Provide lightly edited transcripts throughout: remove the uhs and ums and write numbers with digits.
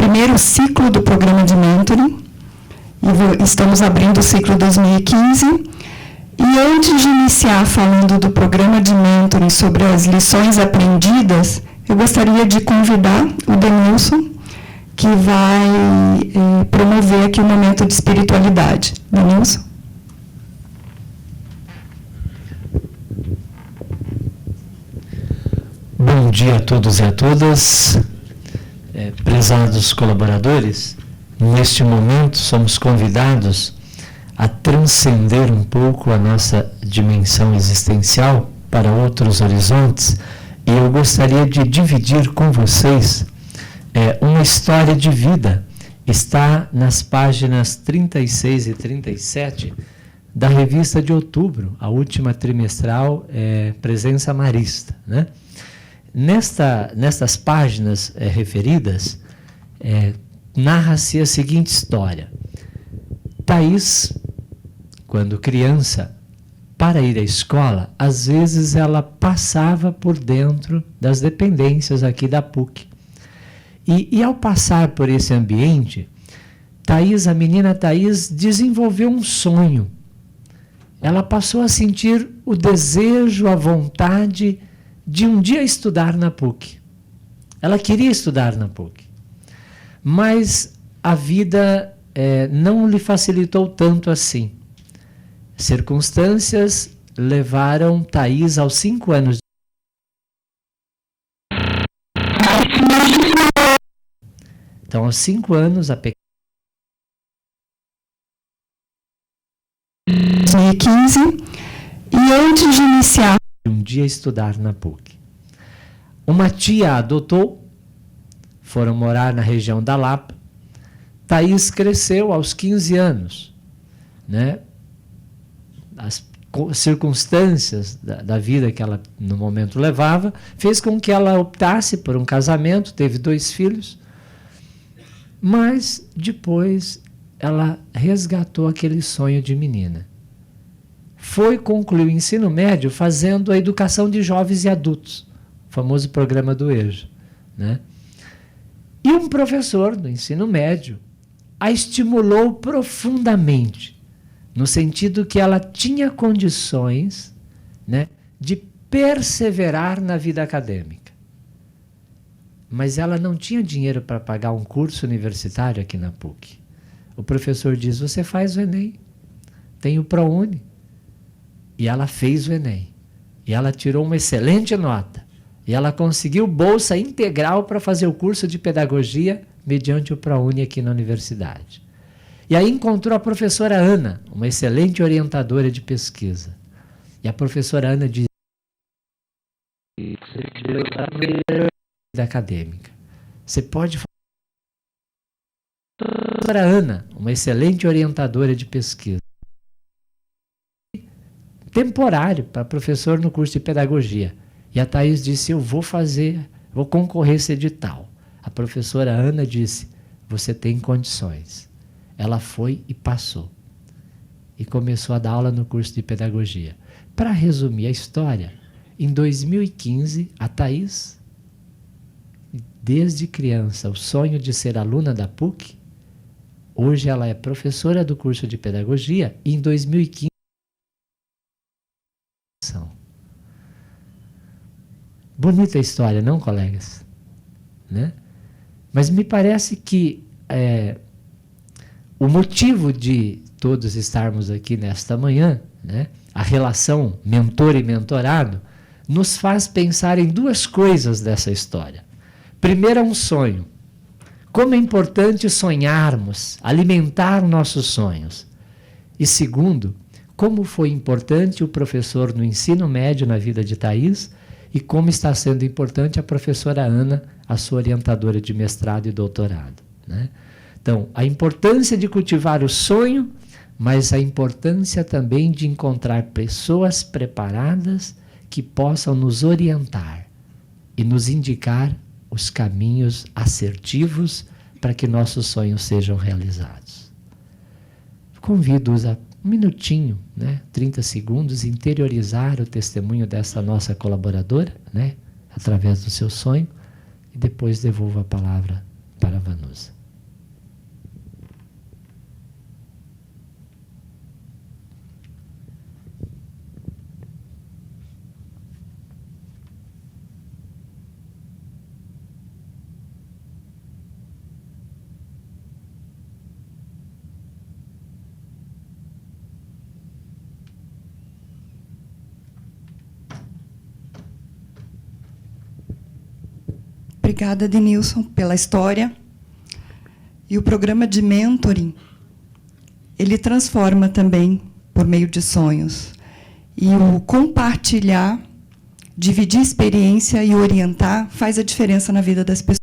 primeiro ciclo do programa de mentoring. E estamos abrindo o ciclo 2015. E antes de iniciar falando do programa de mentoring sobre as lições aprendidas, eu gostaria de convidar o Denilson, que vai promover aqui o momento de espiritualidade. Denilson. Bom dia a todos e a todas, prezados colaboradores. Neste momento somos convidados a transcender um pouco a nossa dimensão existencial para outros horizontes, e eu gostaria de dividir com vocês uma história de vida. Está nas páginas 36 e 37 da revista de outubro, a última trimestral, Presença Marista, né? Nestas páginas referidas, narra-se a seguinte história. Thaís, quando criança, para ir à escola, às vezes ela passava por dentro das dependências aqui da PUC. E ao passar por esse ambiente, a menina Thaís desenvolveu um sonho. Ela passou a sentir o desejo, a vontade de um dia estudar na PUC. Ela queria estudar na PUC. Mas a vida não lhe facilitou tanto assim. Circunstâncias levaram Thaís aos 5 anos. Então, aos 5 anos, a pequena 2015, e antes de iniciar um dia estudar na PUC. Uma tia a adotou, foram morar na região da Lapa. Thaís cresceu aos 15 anos, né? As circunstâncias da vida que ela no momento levava fez com que ela optasse por um casamento, teve 2 filhos, mas depois ela resgatou aquele sonho de menina. Foi concluir o ensino médio fazendo a educação de jovens e adultos, o famoso programa do EJA, né? E um professor do ensino médio a estimulou profundamente, no sentido que ela tinha condições, né, de perseverar na vida acadêmica. Mas ela não tinha dinheiro para pagar um curso universitário aqui na PUC. O professor diz, você faz o Enem, tem o ProUni. E ela fez o Enem. E ela tirou uma excelente nota. E ela conseguiu bolsa integral para fazer o curso de pedagogia mediante o ProUni aqui na universidade. E aí encontrou a professora Ana, uma excelente orientadora de pesquisa. E a professora Ana diz da acadêmica. Você pode falar. A professora Ana, uma excelente orientadora de pesquisa. Temporário para professor no curso de pedagogia. E a Thaís disse, eu vou concorrer esse edital. A professora Ana disse, você tem condições. Ela foi e passou. E começou a dar aula no curso de pedagogia. Para resumir a história, em 2015, a Thaís, desde criança, o sonho de ser aluna da PUC, hoje ela é professora do curso de pedagogia, e em 2015, bonita a história, não, colegas? Né? Mas me parece que o motivo de todos estarmos aqui nesta manhã, né, a relação mentor e mentorado, nos faz pensar em 2 coisas dessa história. Primeiro, é um sonho. Como é importante sonharmos, alimentar nossos sonhos. E segundo, como foi importante o professor no ensino médio na vida de Thaís e como está sendo importante a professora Ana, a sua orientadora de mestrado e doutorado, né? Então, a importância de cultivar o sonho, mas a importância também de encontrar pessoas preparadas que possam nos orientar e nos indicar os caminhos assertivos para que nossos sonhos sejam realizados. Convido-os a um minutinho, né, 30 segundos, interiorizar o testemunho dessa nossa colaboradora, né, através do seu sonho, e depois devolvo a palavra para a Vanusa. Obrigada, Denilson, pela história. E o programa de mentoring, ele transforma também por meio de sonhos. E o compartilhar, dividir experiência e orientar faz a diferença na vida das pessoas.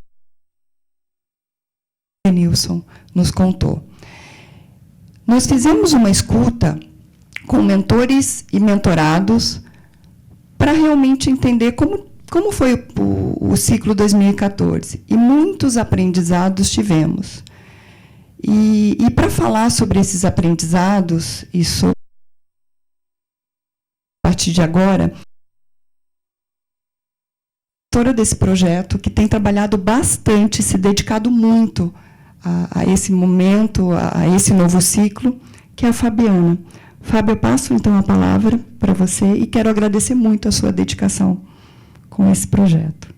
Denilson nos contou. Nós fizemos uma escuta com mentores e mentorados para realmente entender como foi o ciclo 2014. E muitos aprendizados tivemos. E para falar sobre esses aprendizados, e sobre, a partir de agora, a autora desse projeto, que tem trabalhado bastante, se dedicado muito a esse momento, a esse novo ciclo, que é a Fabiana. Fábio, eu passo então a palavra para você e quero agradecer muito a sua dedicação com esse projeto.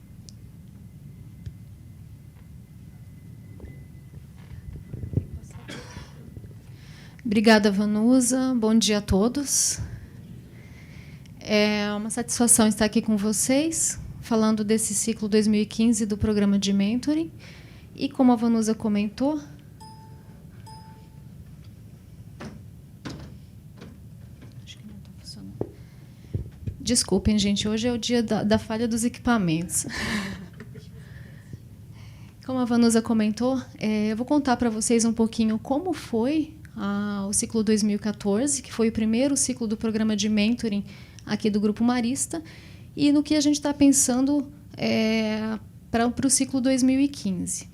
Obrigada, Vanusa. Bom dia a todos. É uma satisfação estar aqui com vocês, falando desse ciclo 2015 do programa de mentoring. E como a Vanusa comentou, acho que não está funcionando. Desculpem, gente, hoje é o dia da falha dos equipamentos. Como a Vanusa comentou, eu vou contar para vocês um pouquinho como foi o ciclo 2014, que foi o primeiro ciclo do programa de mentoring aqui do Grupo Marista, e no que a gente está pensando para o ciclo 2015.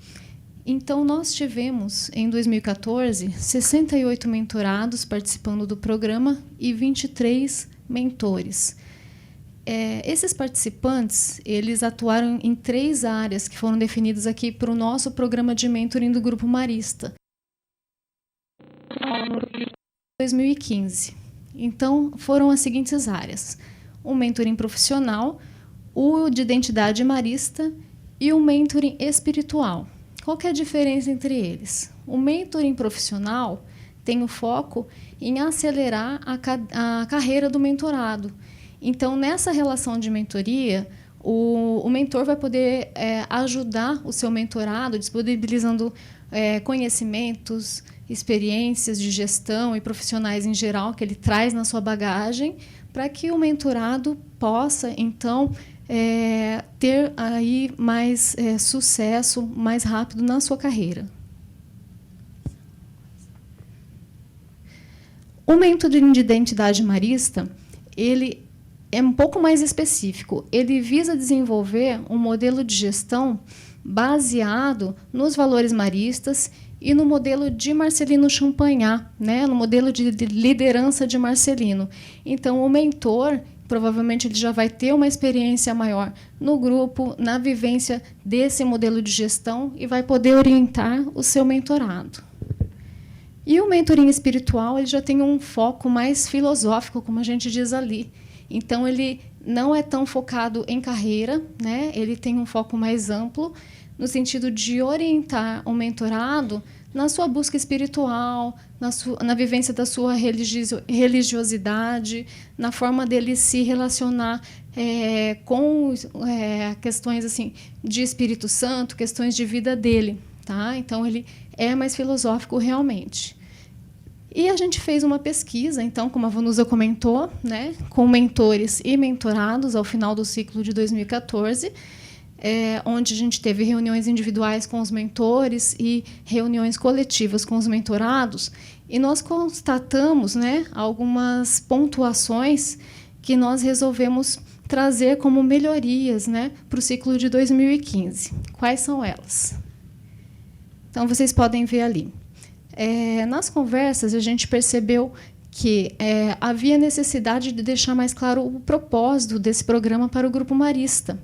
Então, nós tivemos, em 2014, 68 mentorados participando do programa e 23 mentores. Esses participantes, eles atuaram em 3 áreas que foram definidas aqui para o nosso programa de mentoring do Grupo Marista. 2015. Então, foram as seguintes áreas: o mentoring profissional, o de identidade marista e o mentoring espiritual. Qual que é a diferença entre eles? O mentoring profissional tem o foco em acelerar a carreira do mentorado. Então, nessa relação de mentoria, o mentor vai poder ajudar o seu mentorado, disponibilizando conhecimentos, experiências de gestão e profissionais em geral que ele traz na sua bagagem, para que o mentorado possa, então, ter aí mais sucesso mais rápido na sua carreira. O mentoring de identidade marista, ele é um pouco mais específico. Ele visa desenvolver um modelo de gestão baseado nos valores maristas e no modelo de Marcelino Champagnat, né, no modelo de liderança de Marcelino. Então, o mentor, provavelmente, ele já vai ter uma experiência maior no grupo, na vivência desse modelo de gestão e vai poder orientar o seu mentorado. E o mentoring espiritual, ele já tem um foco mais filosófico, como a gente diz ali. Então, ele não é tão focado em carreira, né? Ele tem um foco mais amplo, no sentido de orientar o mentorado na sua busca espiritual, na vivência da sua religiosidade, na forma dele se relacionar com questões assim, de Espírito Santo, questões de vida dele. Tá? Então, ele é mais filosófico realmente. E a gente fez uma pesquisa, então, como a Vanusa comentou, né, com mentores e mentorados ao final do ciclo de 2014, onde a gente teve reuniões individuais com os mentores e reuniões coletivas com os mentorados, e nós constatamos, né, algumas pontuações que nós resolvemos trazer como melhorias, né, para o ciclo de 2015. Quais são elas? Então, vocês podem ver ali. Nas conversas, a gente percebeu que havia necessidade de deixar mais claro o propósito desse programa para o Grupo Marista.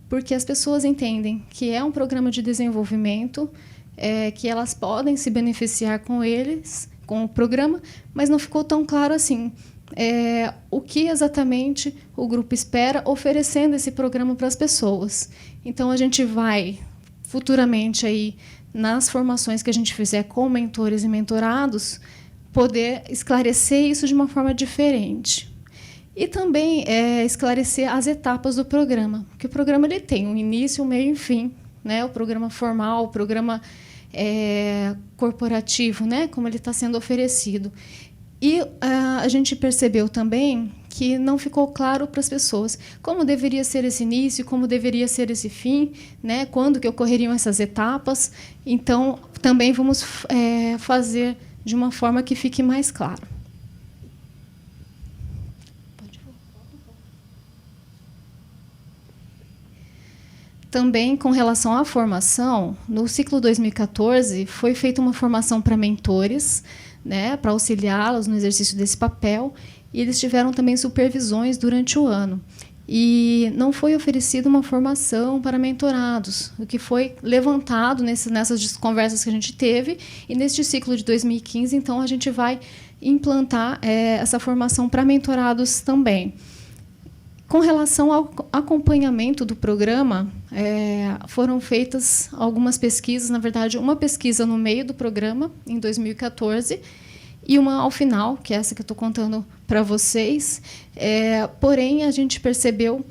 porque as pessoas entendem que é um programa de desenvolvimento, que elas podem se beneficiar com eles, com o programa, mas não ficou tão claro assim o que exatamente o grupo espera oferecendo esse programa para as pessoas. Então, a gente vai, futuramente, aí, nas formações que a gente fizer com mentores e mentorados, poder esclarecer isso de uma forma diferente. E também esclarecer as etapas do programa, porque o programa ele tem um início, um meio e um fim, né? O programa formal, o programa corporativo, né? Como ele está sendo oferecido. E a gente percebeu também que não ficou claro para as pessoas como deveria ser esse início, como deveria ser esse fim, né? Quando que ocorreriam essas etapas. Então, também vamos fazer de uma forma que fique mais claro. Também, com relação à formação, no ciclo 2014, foi feita uma formação para mentores, né, para auxiliá-los no exercício desse papel, e eles tiveram também supervisões durante o ano. E não foi oferecida uma formação para mentorados, o que foi levantado nessas conversas que a gente teve, e neste ciclo de 2015, então, a gente vai implantar essa formação para mentorados também. Com relação ao acompanhamento do programa, foram feitas algumas pesquisas, na verdade, uma pesquisa no meio do programa, em 2014, e uma ao final, que é essa que eu estou contando para vocês. Porém, a gente percebeu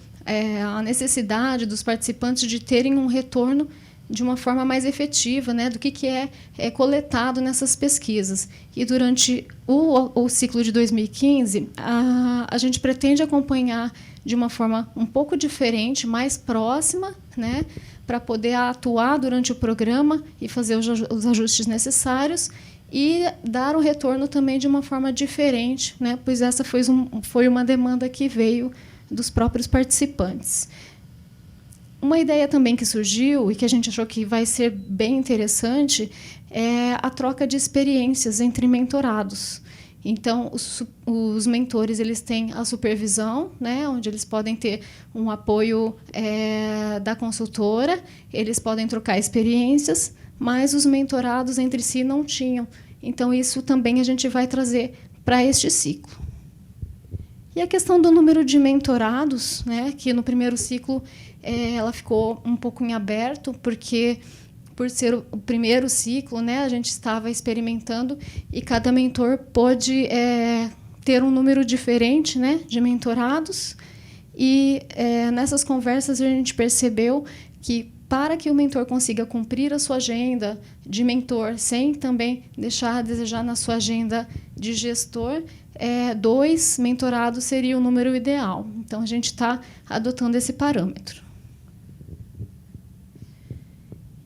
a necessidade dos participantes de terem um retorno de uma forma mais efetiva, né, do que é coletado nessas pesquisas. E, durante o ciclo de 2015, a gente pretende acompanhar de uma forma um pouco diferente, mais próxima, né, para poder atuar durante o programa e fazer os ajustes necessários e dar o retorno também de uma forma diferente, né, pois essa foi uma demanda que veio dos próprios participantes. Uma ideia também que surgiu e que a gente achou que vai ser bem interessante é a troca de experiências entre mentorados. Então, os mentores eles têm a supervisão, né, onde eles podem ter um apoio da consultora, eles podem trocar experiências, mas os mentorados entre si não tinham. Então, isso também a gente vai trazer para este ciclo. E a questão do número de mentorados, né, que no primeiro ciclo ela ficou um pouco em aberto, porque, por ser o primeiro ciclo, né, a gente estava experimentando e cada mentor pôde ter um número diferente, né, de mentorados. E nessas conversas a gente percebeu que, para que o mentor consiga cumprir a sua agenda de mentor, sem também deixar a desejar na sua agenda de gestor, 2 mentorados seria o número ideal. Então, a gente está adotando esse parâmetro.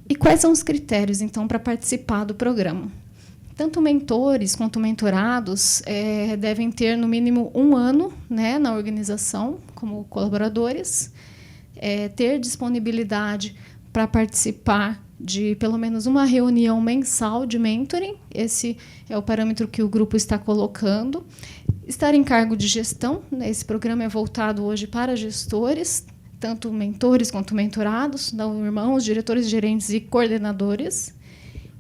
E quais são os critérios, então, para participar do programa? Tanto mentores quanto mentorados devem ter, no mínimo, 1 ano, né, na organização, como colaboradores, ter disponibilidade para participar de pelo menos uma reunião mensal de mentoring. Esse é o parâmetro que o grupo está colocando. Estar em cargo de gestão, né, esse programa é voltado hoje para gestores, tanto mentores quanto mentorados, não irmãos, diretores, gerentes e coordenadores.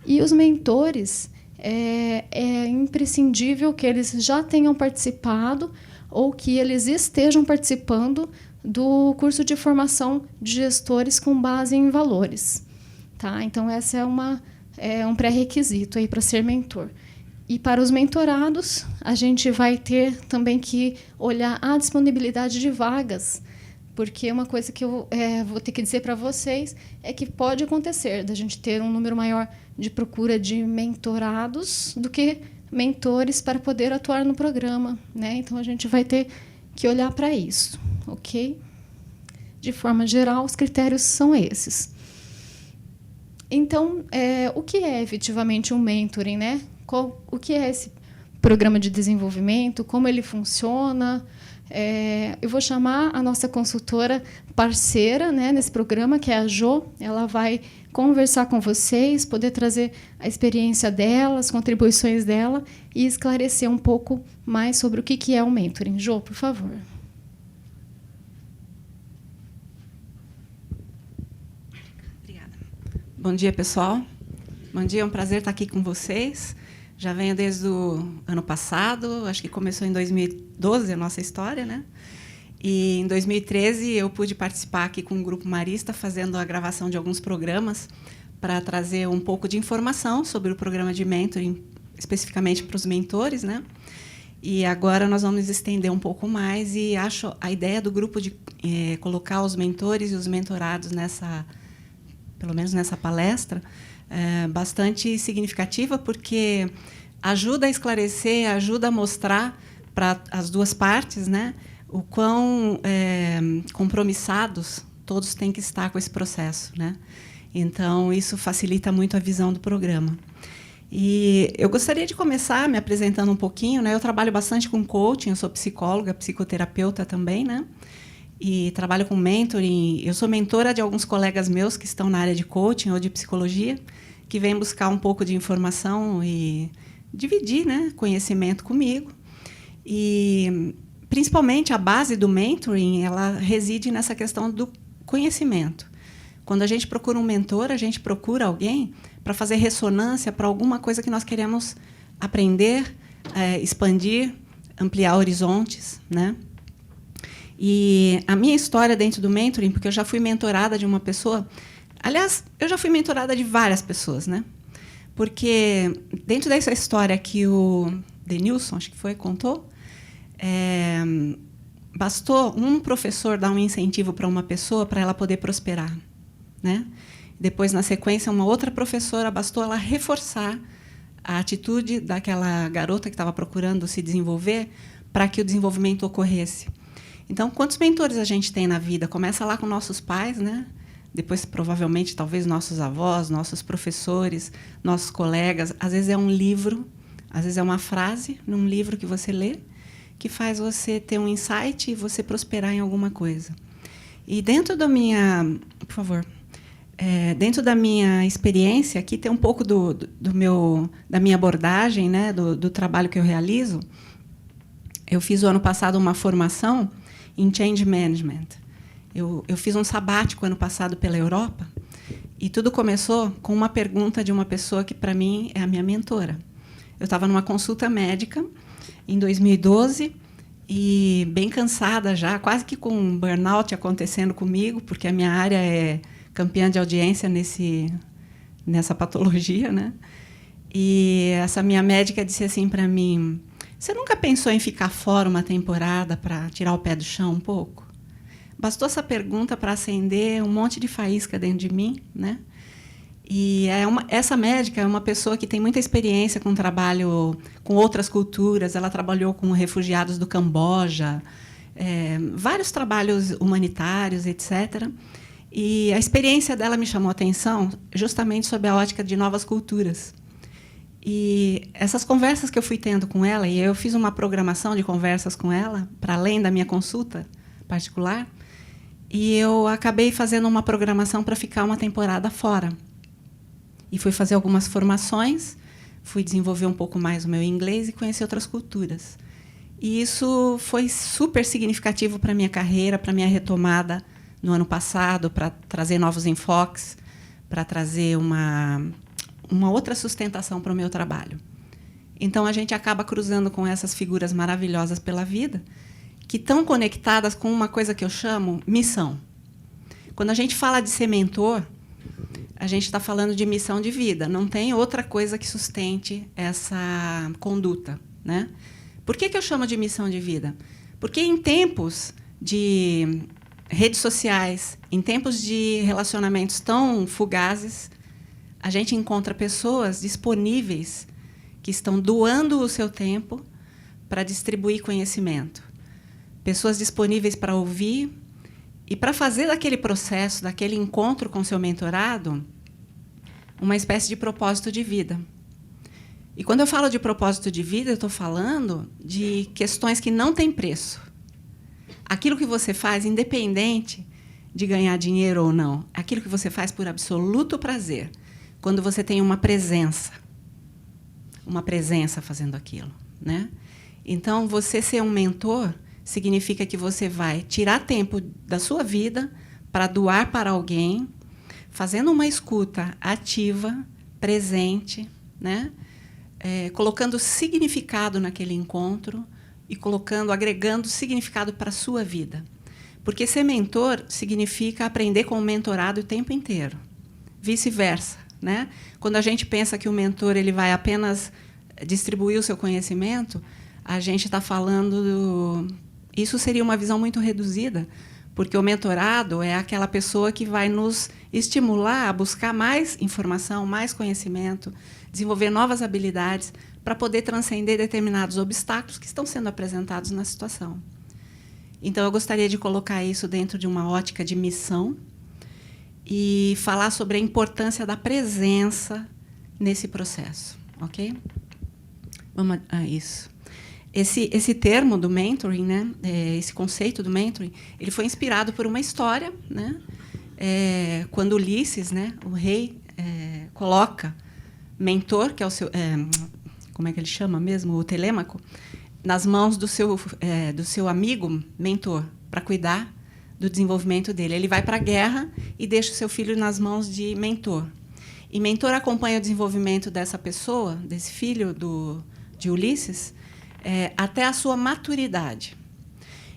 E os mentores, é imprescindível que eles já tenham participado ou que eles estejam participando do curso de formação de gestores com base em valores. Tá? Então, essa é um pré-requisito aí para ser mentor. E, para os mentorados, a gente vai ter também que olhar a disponibilidade de vagas, porque uma coisa que eu vou ter que dizer para vocês é que pode acontecer da gente ter um número maior de procura de mentorados do que mentores para poder atuar no programa, né? Então, a gente vai ter que olhar para isso, ok? De forma geral, os critérios são esses. Então, o que é efetivamente um mentoring, né? O que é esse programa de desenvolvimento? Como ele funciona? Eu vou chamar a nossa consultora parceira, né, nesse programa, que é a Jo. Ela vai conversar com vocês, poder trazer a experiência dela, as contribuições dela e esclarecer um pouco mais sobre o que é o mentoring. Jo, por favor. Bom dia, pessoal. Bom dia, é um prazer estar aqui com vocês. Já venho desde o ano passado, acho que começou em 2012 a nossa história, né? E em 2013 eu pude participar aqui com o Grupo Marista, fazendo a gravação de alguns programas para trazer um pouco de informação sobre o programa de mentoring, especificamente para os mentores, né? E agora nós vamos estender um pouco mais e acho a ideia do grupo de colocar os mentores e os mentorados pelo menos nessa palestra, bastante significativa, porque ajuda a esclarecer, ajuda a mostrar para as duas partes, né, o quão compromissados todos têm que estar com esse processo, né? Então, isso facilita muito a visão do programa. E eu gostaria de começar me apresentando um pouquinho, né? Eu trabalho bastante com coaching, eu sou psicóloga, psicoterapeuta também, né? E trabalho com mentoring. Eu sou mentora de alguns colegas meus que estão na área de coaching ou de psicologia, que vêm buscar um pouco de informação e dividir, né, conhecimento comigo. E, principalmente, a base do mentoring, ela reside nessa questão do conhecimento. Quando a gente procura um mentor, a gente procura alguém para fazer ressonância para alguma coisa que nós queremos aprender, expandir, ampliar horizontes, né? E a minha história dentro do mentoring, porque eu já fui mentorada de uma pessoa... Aliás, eu já fui mentorada de várias pessoas, né? Porque dentro dessa história que o Denilson, acho que foi, contou, bastou um professor dar um incentivo para uma pessoa para ela poder prosperar, né? Depois, na sequência, uma outra professora, bastou ela reforçar a atitude daquela garota que estava procurando se desenvolver para que o desenvolvimento ocorresse. Então, quantos mentores a gente tem na vida? Começa lá com nossos pais, né? Depois, provavelmente, talvez nossos avós, nossos professores, nossos colegas. Às vezes é um livro, às vezes é uma frase num livro que você lê, que faz você ter um insight e você prosperar em alguma coisa. E dentro da minha... Por favor... dentro da minha experiência, aqui tem um pouco da minha abordagem, né, do trabalho que eu realizo. Eu fiz, o ano passado, uma formação em Change Management. Eu fiz um sabático, ano passado, pela Europa, e tudo começou com uma pergunta de uma pessoa que, para mim, é a minha mentora. Eu estava numa consulta médica, em 2012, e bem cansada já, quase que com um burnout acontecendo comigo, porque a minha área é campeã de audiência nessa patologia, né? E essa minha médica disse assim para mim: você nunca pensou em ficar fora uma temporada para tirar o pé do chão um pouco? Bastou essa pergunta para acender um monte de faísca dentro de mim, né? E essa médica é uma pessoa que tem muita experiência com trabalho com outras culturas. Ela trabalhou com refugiados do Camboja, vários trabalhos humanitários, etc. E a experiência dela me chamou a atenção justamente sob a ótica de novas culturas. E essas conversas que eu fui tendo com ela, e eu fiz uma programação de conversas com ela, para além da minha consulta particular, e eu acabei fazendo uma programação para ficar uma temporada fora. E fui fazer algumas formações, fui desenvolver um pouco mais o meu inglês e conhecer outras culturas. E isso foi super significativo para a minha carreira, para a minha retomada no ano passado, para trazer novos enfoques, para trazer uma outra sustentação para o meu trabalho. Então, a gente acaba cruzando com essas figuras maravilhosas pela vida, que estão conectadas com uma coisa que eu chamo missão. Quando a gente fala de ser mentor, a gente está falando de missão de vida. Não tem outra coisa que sustente essa conduta, né? Por que eu chamo de missão de vida? Porque em tempos de redes sociais, em tempos de relacionamentos tão fugazes, a gente encontra pessoas disponíveis que estão doando o seu tempo para distribuir conhecimento. Pessoas disponíveis para ouvir e para fazer daquele processo, daquele encontro com seu mentorado, uma espécie de propósito de vida. E quando eu falo de propósito de vida, eu estou falando de questões que não têm preço. Aquilo que você faz, independente de ganhar dinheiro ou não, aquilo que você faz por absoluto prazer, quando você tem uma presença fazendo aquilo, né? Então, você ser um mentor significa que você vai tirar tempo da sua vida para doar para alguém, fazendo uma escuta ativa, presente, né? Colocando significado naquele encontro e agregando significado para a sua vida. Porque ser mentor significa aprender com o mentorado o tempo inteiro. Vice-versa, né? Quando a gente pensa que o mentor ele vai apenas distribuir o seu conhecimento, a gente está falando isso seria uma visão muito reduzida, porque o mentorado é aquela pessoa que vai nos estimular a buscar mais informação, mais conhecimento, desenvolver novas habilidades para poder transcender determinados obstáculos que estão sendo apresentados na situação. Então, eu gostaria de colocar isso dentro de uma ótica de missão e falar sobre a importância da presença nesse processo, ok? Vamos a isso. Esse termo do mentoring, né, esse conceito do mentoring, ele foi inspirado por uma história, né, quando Ulisses, né, o rei, coloca mentor, que é o seu, como é que ele chama mesmo, o Telêmaco, nas mãos do seu amigo mentor, para cuidar do desenvolvimento dele. Ele vai para a guerra e deixa o seu filho nas mãos de mentor. E mentor acompanha o desenvolvimento dessa pessoa, desse filho de Ulisses, até a sua maturidade.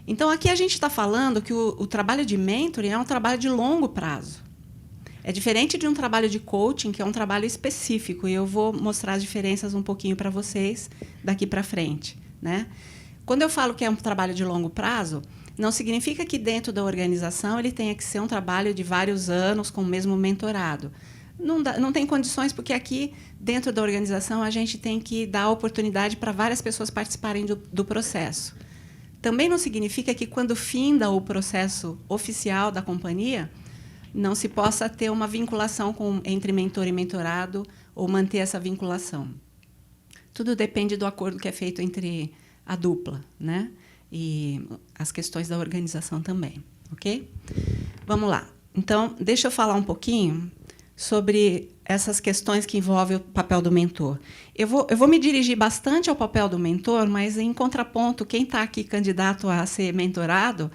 Então, aqui a gente está falando que o trabalho de mentoring é um trabalho de longo prazo. É diferente de um trabalho de coaching, que é um trabalho específico, e eu vou mostrar as diferenças um pouquinho para vocês daqui para frente, né? Quando eu falo que é um trabalho de longo prazo, não significa que dentro da organização ele tenha que ser um trabalho de vários anos com o mesmo mentorado. Não tem condições, porque aqui, dentro da organização, a gente tem que dar oportunidade para várias pessoas participarem do processo. Também não significa que, quando finda o processo oficial da companhia, não se possa ter uma vinculação entre mentor e mentorado ou manter essa vinculação. Tudo depende do acordo que é feito entre a dupla, né? E as questões da organização também, ok? Vamos lá. Então, deixa eu falar um pouquinho sobre essas questões que envolvem o papel do mentor. Eu vou me dirigir bastante ao papel do mentor, mas, em contraponto, quem está aqui candidato a ser mentorado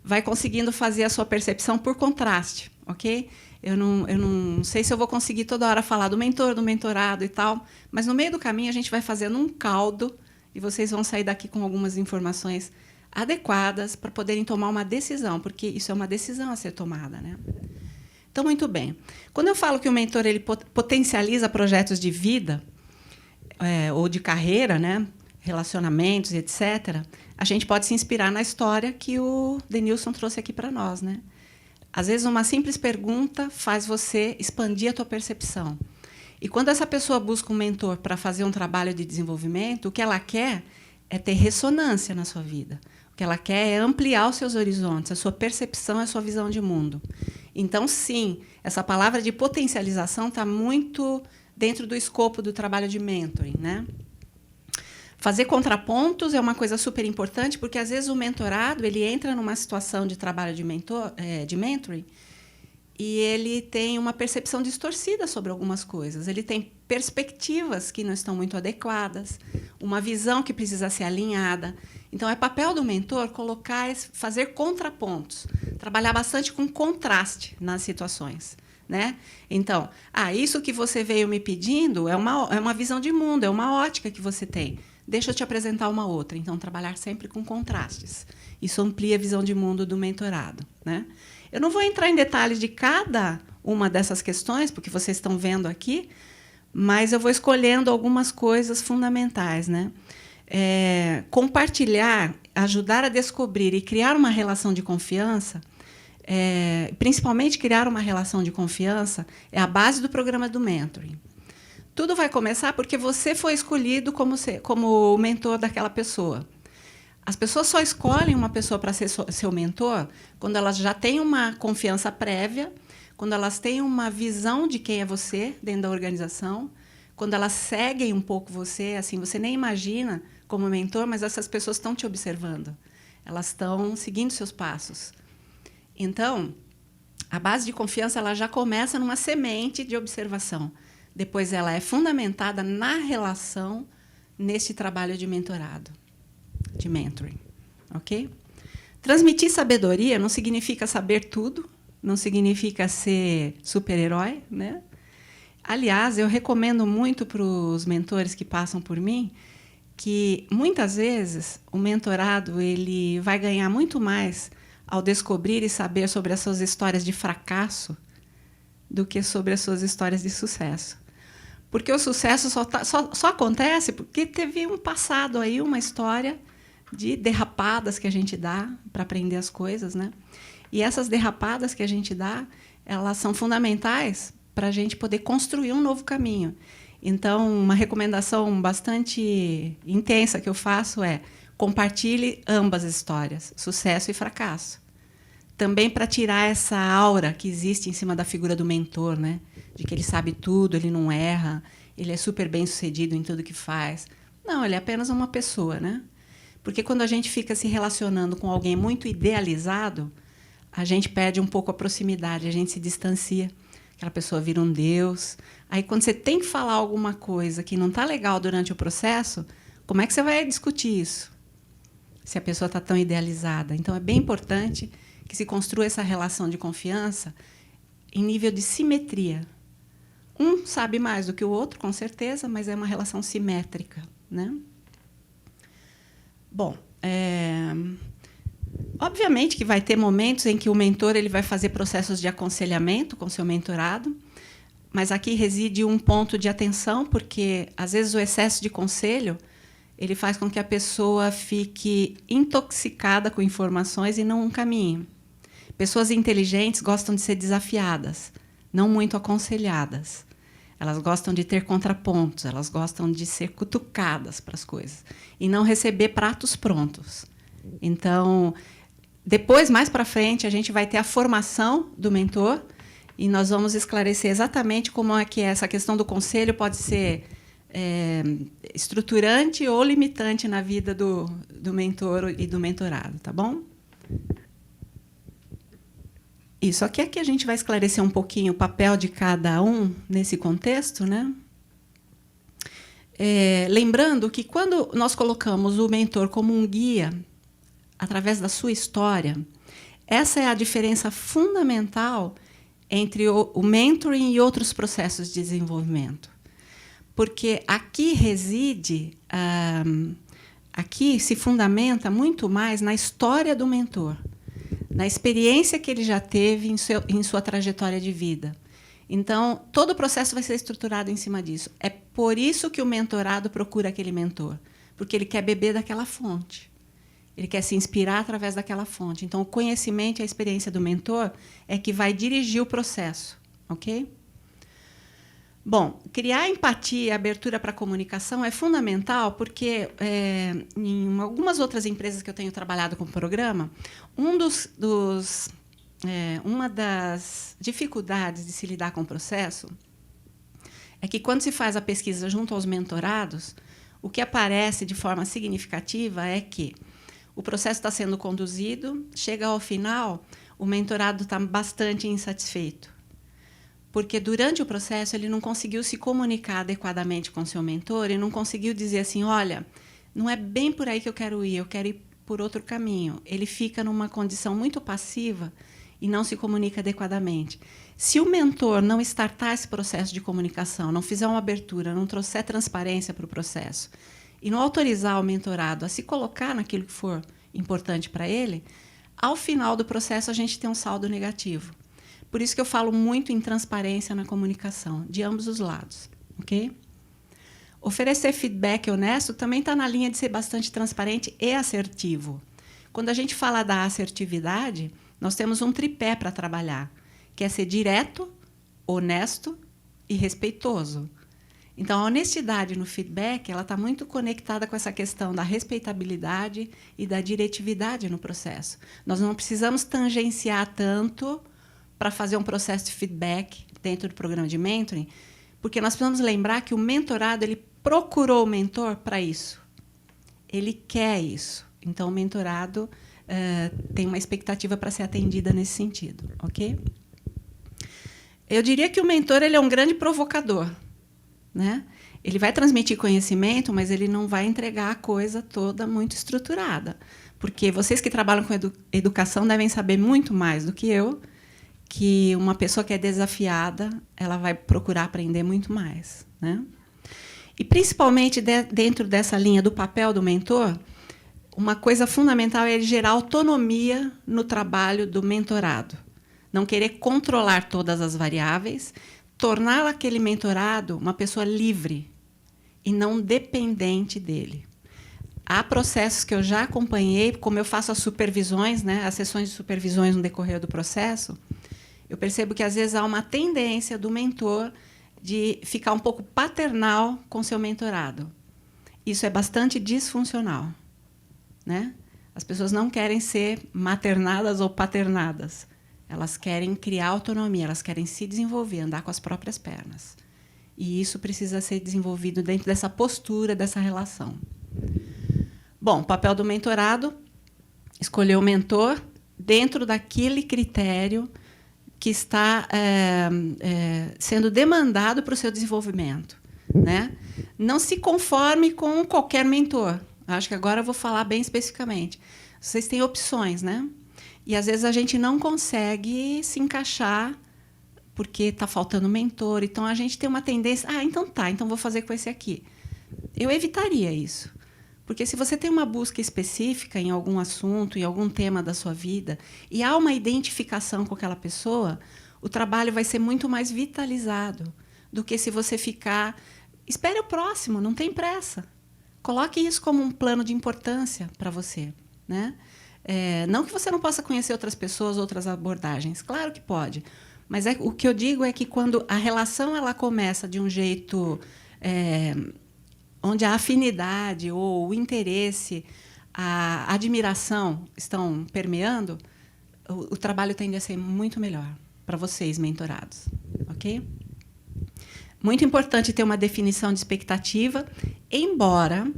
vai conseguindo fazer a sua percepção por contraste, ok? Eu não sei se eu vou conseguir toda hora falar do mentor, do mentorado e tal, mas, no meio do caminho, a gente vai fazendo um caldo e vocês vão sair daqui com algumas informações adequadas para poderem tomar uma decisão, porque isso é uma decisão a ser tomada, né? Então, muito bem. Quando eu falo que o mentor ele potencializa projetos de vida ou de carreira, né, relacionamentos, etc., a gente pode se inspirar na história que o Denilson trouxe aqui para nós, né? Às vezes, uma simples pergunta faz você expandir a tua percepção. E, quando essa pessoa busca um mentor para fazer um trabalho de desenvolvimento, o que ela quer é ter ressonância na sua vida. O que ela quer é ampliar os seus horizontes, a sua percepção, a sua visão de mundo. Então, sim, essa palavra de potencialização está muito dentro do escopo do trabalho de mentoring, né? Fazer contrapontos é uma coisa super importante, porque, às vezes, o mentorado ele entra numa situação de trabalho de mentoring e ele tem uma percepção distorcida sobre algumas coisas. Ele tem perspectivas que não estão muito adequadas, uma visão que precisa ser alinhada. Então, é papel do mentor fazer contrapontos, trabalhar bastante com contraste nas situações, né? Então, isso que você veio me pedindo é uma visão de mundo, é uma ótica que você tem. Deixa eu te apresentar uma outra. Então, trabalhar sempre com contrastes. Isso amplia a visão de mundo do mentorado, né? Eu não vou entrar em detalhes de cada uma dessas questões, porque vocês estão vendo aqui, mas eu vou escolhendo algumas coisas fundamentais, né? Compartilhar, ajudar a descobrir e criar uma relação de confiança, principalmente criar uma relação de confiança, é a base do programa do mentoring. Tudo vai começar porque você foi escolhido como o mentor daquela pessoa. As pessoas só escolhem uma pessoa para ser seu mentor quando elas já têm uma confiança prévia, quando elas têm uma visão de quem é você dentro da organização, quando elas seguem um pouco você, assim, você nem imagina como mentor, mas essas pessoas estão te observando. Elas estão seguindo seus passos. Então, a base de confiança ela já começa numa semente de observação. Depois, ela é fundamentada na relação nesse trabalho de mentorado, de mentoring. Ok? Transmitir sabedoria não significa saber tudo, não significa ser super-herói, né? Aliás, eu recomendo muito para os mentores que passam por mim que, muitas vezes, o mentorado ele vai ganhar muito mais ao descobrir e saber sobre as suas histórias de fracasso do que sobre as suas histórias de sucesso. Porque o sucesso só acontece porque teve um passado aí, uma história de derrapadas que a gente dá para aprender as coisas, né? E essas derrapadas que a gente dá, elas são fundamentais para a gente poder construir um novo caminho. Então, uma recomendação bastante intensa que eu faço é: compartilhe ambas as histórias, sucesso e fracasso. Também para tirar essa aura que existe em cima da figura do mentor, né? De que ele sabe tudo, ele não erra, ele é super bem-sucedido em tudo que faz. Não, ele é apenas uma pessoa, né? Porque quando a gente fica se relacionando com alguém muito idealizado, a gente perde um pouco a proximidade, a gente se distancia. Aquela pessoa vira um deus. Aí, quando você tem que falar alguma coisa que não está legal durante o processo, como é que você vai discutir isso? Se a pessoa está tão idealizada. Então, é bem importante que se construa essa relação de confiança em nível de simetria. Um sabe mais do que o outro, com certeza, mas é uma relação simétrica, né? Bom, obviamente que vai ter momentos em que o mentor ele vai fazer processos de aconselhamento com seu mentorado, mas aqui reside um ponto de atenção, porque, às vezes, o excesso de conselho ele faz com que a pessoa fique intoxicada com informações e não caminhe. Pessoas inteligentes gostam de ser desafiadas, não muito aconselhadas. Elas gostam de ter contrapontos, elas gostam de ser cutucadas para as coisas e não receber pratos prontos. Então, depois, mais para frente, a gente vai ter a formação do mentor e nós vamos esclarecer exatamente como é que essa questão do conselho pode ser estruturante ou limitante na vida do mentor e do mentorado, tá bom? Isso aqui é que a gente vai esclarecer um pouquinho o papel de cada um nesse contexto, né? Lembrando que, quando nós colocamos o mentor como um guia, através da sua história, essa é a diferença fundamental entre o mentoring e outros processos de desenvolvimento. Porque aqui reside, aqui se fundamenta muito mais na história do mentor, na experiência que ele já teve em sua trajetória de vida. Então, todo o processo vai ser estruturado em cima disso. É por isso que o mentorado procura aquele mentor, porque ele quer beber daquela fonte. Ele quer se inspirar através daquela fonte. Então, o conhecimento e a experiência do mentor é que vai dirigir o processo, ok? Bom, criar empatia e abertura para a comunicação é fundamental, porque, em algumas outras empresas que eu tenho trabalhado com o programa, uma das dificuldades de se lidar com o processo é que, quando se faz a pesquisa junto aos mentorados, o que aparece de forma significativa é que o processo está sendo conduzido, chega ao final, o mentorado está bastante insatisfeito, porque, durante o processo, ele não conseguiu se comunicar adequadamente com o seu mentor e não conseguiu dizer assim: olha, não é bem por aí que eu quero ir por outro caminho. Ele fica numa condição muito passiva e não se comunica adequadamente. Se o mentor não startar esse processo de comunicação, não fizer uma abertura, não trouxer transparência para o processo e não autorizar o mentorado a se colocar naquilo que for importante para ele, ao final do processo a gente tem um saldo negativo. Por isso que eu falo muito em transparência na comunicação, de ambos os lados, ok? Oferecer feedback honesto também está na linha de ser bastante transparente e assertivo. Quando a gente fala da assertividade, nós temos um tripé para trabalhar, que é ser direto, honesto e respeitoso. Então, a honestidade no feedback ela está muito conectada com essa questão da respeitabilidade e da diretividade no processo. Nós não precisamos tangenciar tanto para fazer um processo de feedback dentro do programa de mentoring, porque nós precisamos lembrar que o mentorado ele procurou o mentor para isso. Ele quer isso. Então, o mentorado tem uma expectativa para ser atendida nesse sentido, ok? Eu diria que o mentor ele é um grande provocador, né? Ele vai transmitir conhecimento, mas ele não vai entregar a coisa toda muito estruturada, porque vocês que trabalham com educação devem saber muito mais do que eu que uma pessoa que é desafiada, ela vai procurar aprender muito mais, né? E, principalmente, dentro dessa linha do papel do mentor, uma coisa fundamental é ele gerar autonomia no trabalho do mentorado. Não querer controlar todas as variáveis, tornar aquele mentorado uma pessoa livre e não dependente dele. Há processos que eu já acompanhei, como eu faço as supervisões, né, as sessões de supervisões no decorrer do processo, eu percebo que, às vezes, há uma tendência do mentor de ficar um pouco paternal com seu mentorado. Isso é bastante disfuncional, né? As pessoas não querem ser maternadas ou paternadas. Elas querem criar autonomia, elas querem se desenvolver, andar com as próprias pernas. E isso precisa ser desenvolvido dentro dessa postura, dessa relação. Bom, o papel do mentorado, escolher o mentor dentro daquele critério que está sendo demandado para o seu desenvolvimento, né? Não se conforme com qualquer mentor. Acho que agora eu vou falar bem especificamente. Vocês têm opções, né? E, às vezes, a gente não consegue se encaixar porque está faltando mentor. Então, a gente tem uma tendência... então vou fazer com esse aqui. Eu evitaria isso. Porque, se você tem uma busca específica em algum assunto, em algum tema da sua vida, e há uma identificação com aquela pessoa, o trabalho vai ser muito mais vitalizado do que se você ficar... Espere o próximo, não tem pressa. Coloque isso como um plano de importância para você, né? Não que você não possa conhecer outras pessoas, outras abordagens. Claro que pode. Mas o que eu digo é que, quando a relação ela começa de um jeito... onde a afinidade ou o interesse, a admiração estão permeando, o trabalho tende a ser muito melhor para vocês, mentorados. Ok? Muito importante ter uma definição de expectativa, embora,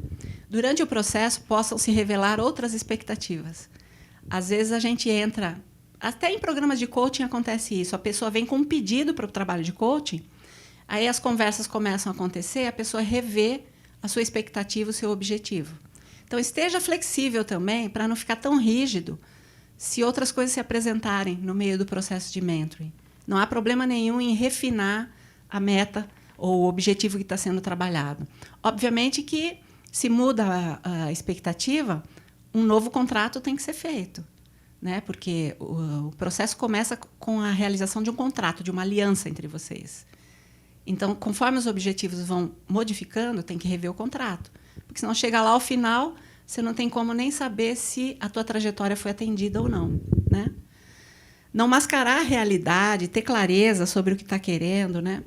durante o processo, possam se revelar outras expectativas. Às vezes, a gente entra... Até em programas de coaching acontece isso. A pessoa vem com um pedido para o trabalho de coaching, aí as conversas começam a acontecer, a pessoa revê a sua expectativa, o seu objetivo. Então, esteja flexível também, para não ficar tão rígido se outras coisas se apresentarem no meio do processo de mentoring. Não há problema nenhum em refinar a meta ou o objetivo que está sendo trabalhado. Obviamente que, se muda a expectativa, um novo contrato tem que ser feito, né? Porque o processo começa com a realização de um contrato, de uma aliança entre vocês. Então, conforme os objetivos vão modificando, tem que rever o contrato. Porque, senão, chega lá ao final, você não tem como nem saber se a tua trajetória foi atendida ou não, né? Não mascarar a realidade, ter clareza sobre o que está querendo, né?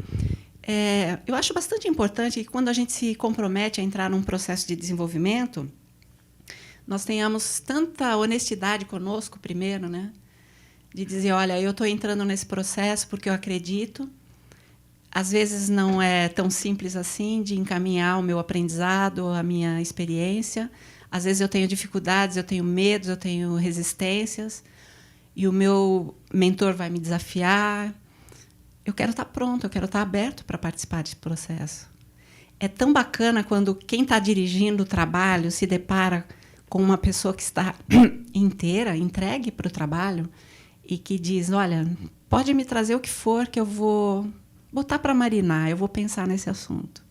Eu acho bastante importante que, quando a gente se compromete a entrar num processo de desenvolvimento, nós tenhamos tanta honestidade conosco primeiro, né? De dizer, olha, eu estou entrando nesse processo porque eu acredito. Às vezes, não é tão simples assim de encaminhar o meu aprendizado, a minha experiência. Às vezes, eu tenho dificuldades, eu tenho medos, eu tenho resistências. E o meu mentor vai me desafiar. Eu quero estar pronto, eu quero estar aberto para participar desse processo. É tão bacana quando quem está dirigindo o trabalho se depara com uma pessoa que está inteira, entregue para o trabalho, e que diz, olha, pode me trazer o que for que eu vou botar para marinar, eu vou pensar nesse assunto.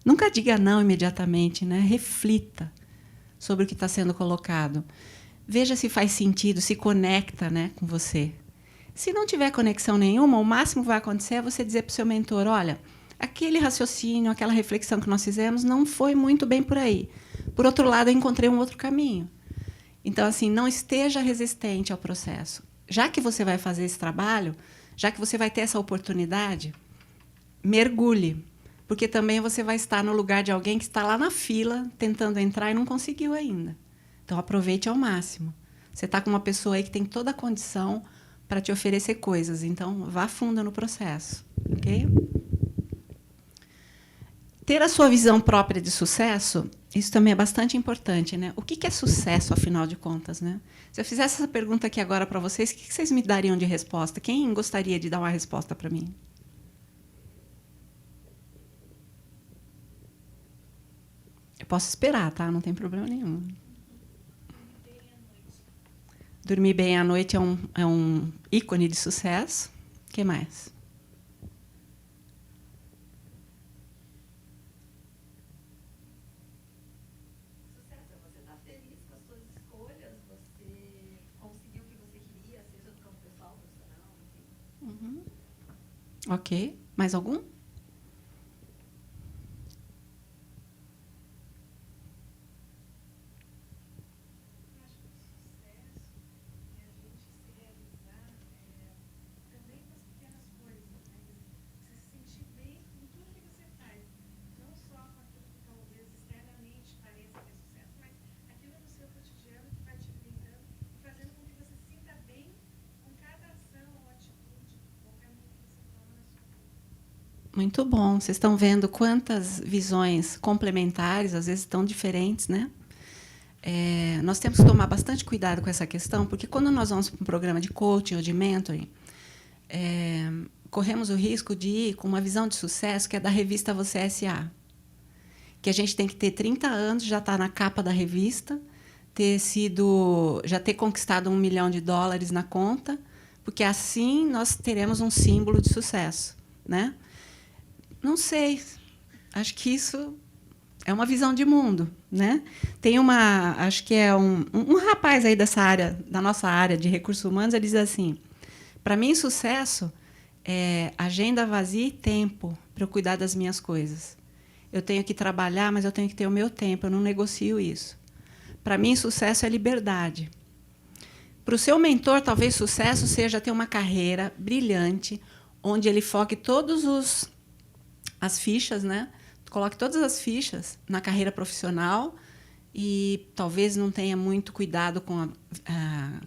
Nunca diga não imediatamente, né? Reflita sobre o que está sendo colocado. Veja se faz sentido, se conecta, né, com você. Se não tiver conexão nenhuma, o máximo que vai acontecer é você dizer para o seu mentor, olha, aquele raciocínio, aquela reflexão que nós fizemos não foi muito bem por aí. Por outro lado, eu encontrei um outro caminho. Então, assim, não esteja resistente ao processo. Já que você vai fazer esse trabalho, já que você vai ter essa oportunidade, mergulhe. Porque também você vai estar no lugar de alguém que está lá na fila, tentando entrar e não conseguiu ainda. Então, aproveite ao máximo. Você está com uma pessoa aí que tem toda a condição para te oferecer coisas. Então, vá fundo no processo. Ok? Ter a sua visão própria de sucesso, isso também é bastante importante, né? O que é sucesso, afinal de contas, né? Se eu fizesse essa pergunta aqui agora para vocês, o que vocês me dariam de resposta? Quem gostaria de dar uma resposta para mim? Eu posso esperar, tá? Não tem problema nenhum. Dormir bem à noite é um ícone de sucesso. O que mais? Sucesso é você estar feliz com as suas escolhas, você conseguiu o que você queria, seja no campo pessoal, profissional, enfim. Ok. Mais algum? Muito bom. Vocês estão vendo quantas visões complementares, às vezes tão diferentes, né? Nós temos que tomar bastante cuidado com essa questão, porque quando nós vamos para um programa de coaching ou de mentoring, corremos o risco de ir com uma visão de sucesso que é da revista Você S.A., que a gente tem que ter 30 anos, já estar na capa da revista, já ter conquistado $1 milhão na conta, porque assim nós teremos um símbolo de sucesso, né? Não sei, acho que isso é uma visão de mundo, né? Tem acho que é um rapaz aí dessa área, da nossa área de recursos humanos, ele diz assim: para mim, sucesso é agenda vazia e tempo para eu cuidar das minhas coisas. Eu tenho que trabalhar, mas eu tenho que ter o meu tempo, eu não negocio isso. Para mim, sucesso é liberdade. Para o seu mentor, talvez sucesso seja ter uma carreira brilhante, onde ele foque as fichas, né? Coloque todas as fichas na carreira profissional e talvez não tenha muito cuidado com a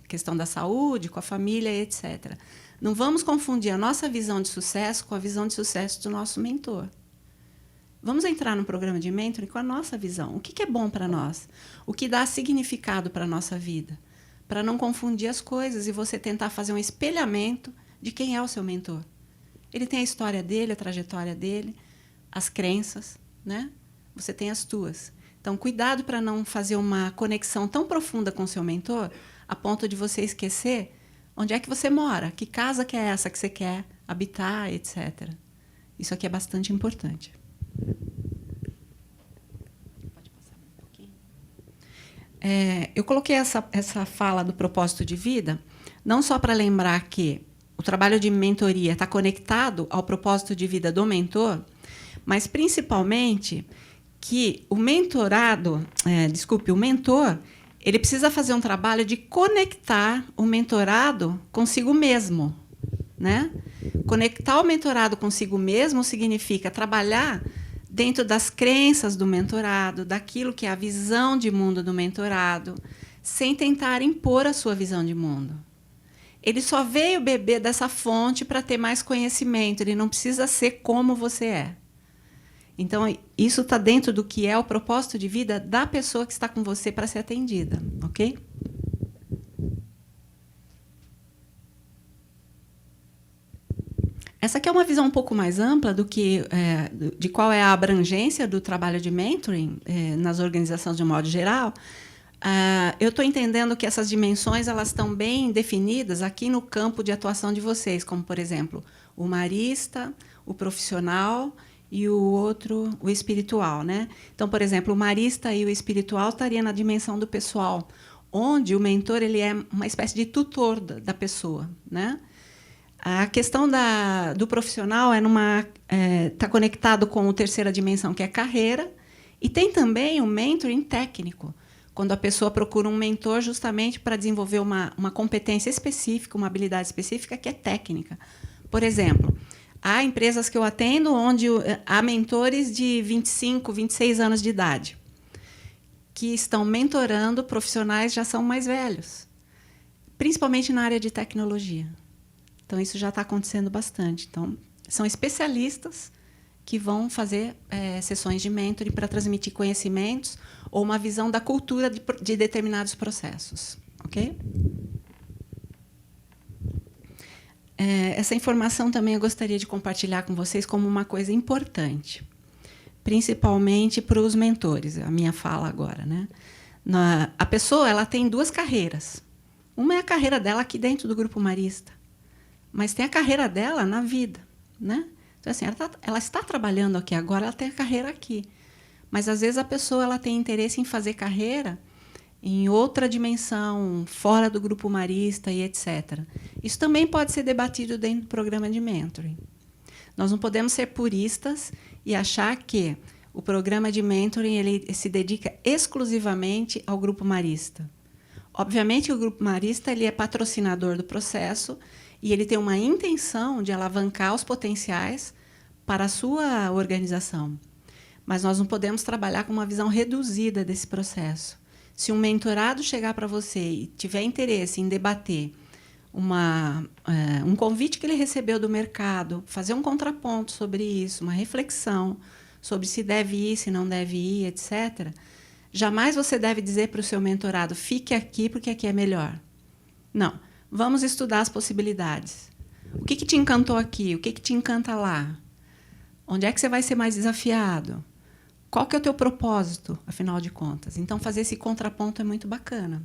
questão da saúde, com a família, etc. Não vamos confundir a nossa visão de sucesso com a visão de sucesso do nosso mentor. Vamos entrar no programa de mentoring com a nossa visão. O que é bom para nós? O que dá significado para a nossa vida? Para não confundir as coisas e você tentar fazer um espelhamento de quem é o seu mentor. Ele tem a história dele, a trajetória dele, as crenças, né? Você tem as tuas. Então, cuidado para não fazer uma conexão tão profunda com o seu mentor a ponto de você esquecer onde é que você mora, que casa que é essa que você quer habitar, etc. Isso aqui é bastante importante. Pode passar um pouquinho. Eu coloquei essa fala do propósito de vida não só para lembrar que o trabalho de mentoria está conectado ao propósito de vida do mentor, mas principalmente que o mentor, ele precisa fazer um trabalho de conectar o mentorado consigo mesmo, né? Conectar o mentorado consigo mesmo significa trabalhar dentro das crenças do mentorado, daquilo que é a visão de mundo do mentorado, sem tentar impor a sua visão de mundo. Ele só veio beber dessa fonte para ter mais conhecimento. Ele não precisa ser como você é. Então, isso está dentro do que é o propósito de vida da pessoa que está com você para ser atendida. Ok? Essa aqui é uma visão um pouco mais ampla de qual é a abrangência do trabalho de mentoring nas organizações de um modo geral. Eu estou entendendo que essas dimensões elas estão bem definidas aqui no campo de atuação de vocês, como, por exemplo, o marista, o profissional e o outro, o espiritual, né? Então, por exemplo, o marista e o espiritual estaria na dimensão do pessoal, onde o mentor ele é uma espécie de tutor da pessoa, né? A questão do profissional está conectado com a terceira dimensão, que é a carreira, e tem também o mentoring técnico, quando a pessoa procura um mentor justamente para desenvolver uma competência específica, uma habilidade específica que é técnica. Por exemplo, há empresas que eu atendo onde há mentores de 25, 26 anos de idade que estão mentorando profissionais que já são mais velhos, principalmente na área de tecnologia. Então, isso já está acontecendo bastante. Então, são especialistas que vão fazer sessões de mentoring para transmitir conhecimentos ou uma visão da cultura de determinados processos. Ok? Essa informação também eu gostaria de compartilhar com vocês como uma coisa importante, principalmente para os mentores, a minha fala agora, né? A pessoa ela tem duas carreiras. Uma é a carreira dela aqui dentro do Grupo Marista, mas tem a carreira dela na vida, né? Então, assim, ela está trabalhando aqui agora, ela tem a carreira aqui. Mas, às vezes, a pessoa ela tem interesse em fazer carreira em outra dimensão, fora do Grupo Marista e etc. Isso também pode ser debatido dentro do programa de mentoring. Nós não podemos ser puristas e achar que o programa de mentoring ele se dedica exclusivamente ao Grupo Marista. Obviamente, o Grupo Marista ele é patrocinador do processo e ele tem uma intenção de alavancar os potenciais para a sua organização. Mas nós não podemos trabalhar com uma visão reduzida desse processo. Se um mentorado chegar para você e tiver interesse em debater um convite que ele recebeu do mercado, fazer um contraponto sobre isso, uma reflexão sobre se deve ir, se não deve ir, etc., jamais você deve dizer para o seu mentorado, fique aqui porque aqui é melhor. Não. Vamos estudar as possibilidades. O que te encantou aqui? O que te encanta lá? Onde é que você vai ser mais desafiado? Qual que é o teu propósito, afinal de contas? Então, fazer esse contraponto é muito bacana.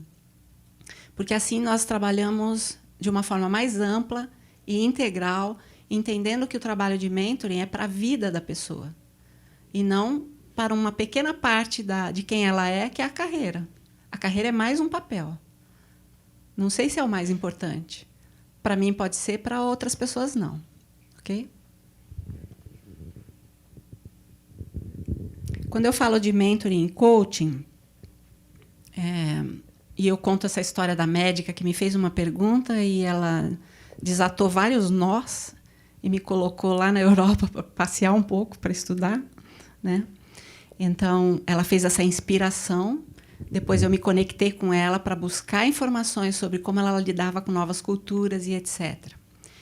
Porque assim nós trabalhamos de uma forma mais ampla e integral, entendendo que o trabalho de mentoring é para a vida da pessoa. E não para uma pequena parte de quem ela é, que é a carreira. A carreira é mais um papel. Não sei se é o mais importante. Para mim pode ser, para outras pessoas não. Ok? Quando eu falo de mentoring e coaching, e eu conto essa história da médica que me fez uma pergunta e ela desatou vários nós e me colocou lá na Europa para passear um pouco, para estudar, né? Então, ela fez essa inspiração. Depois eu me conectei com ela para buscar informações sobre como ela lidava com novas culturas e etc.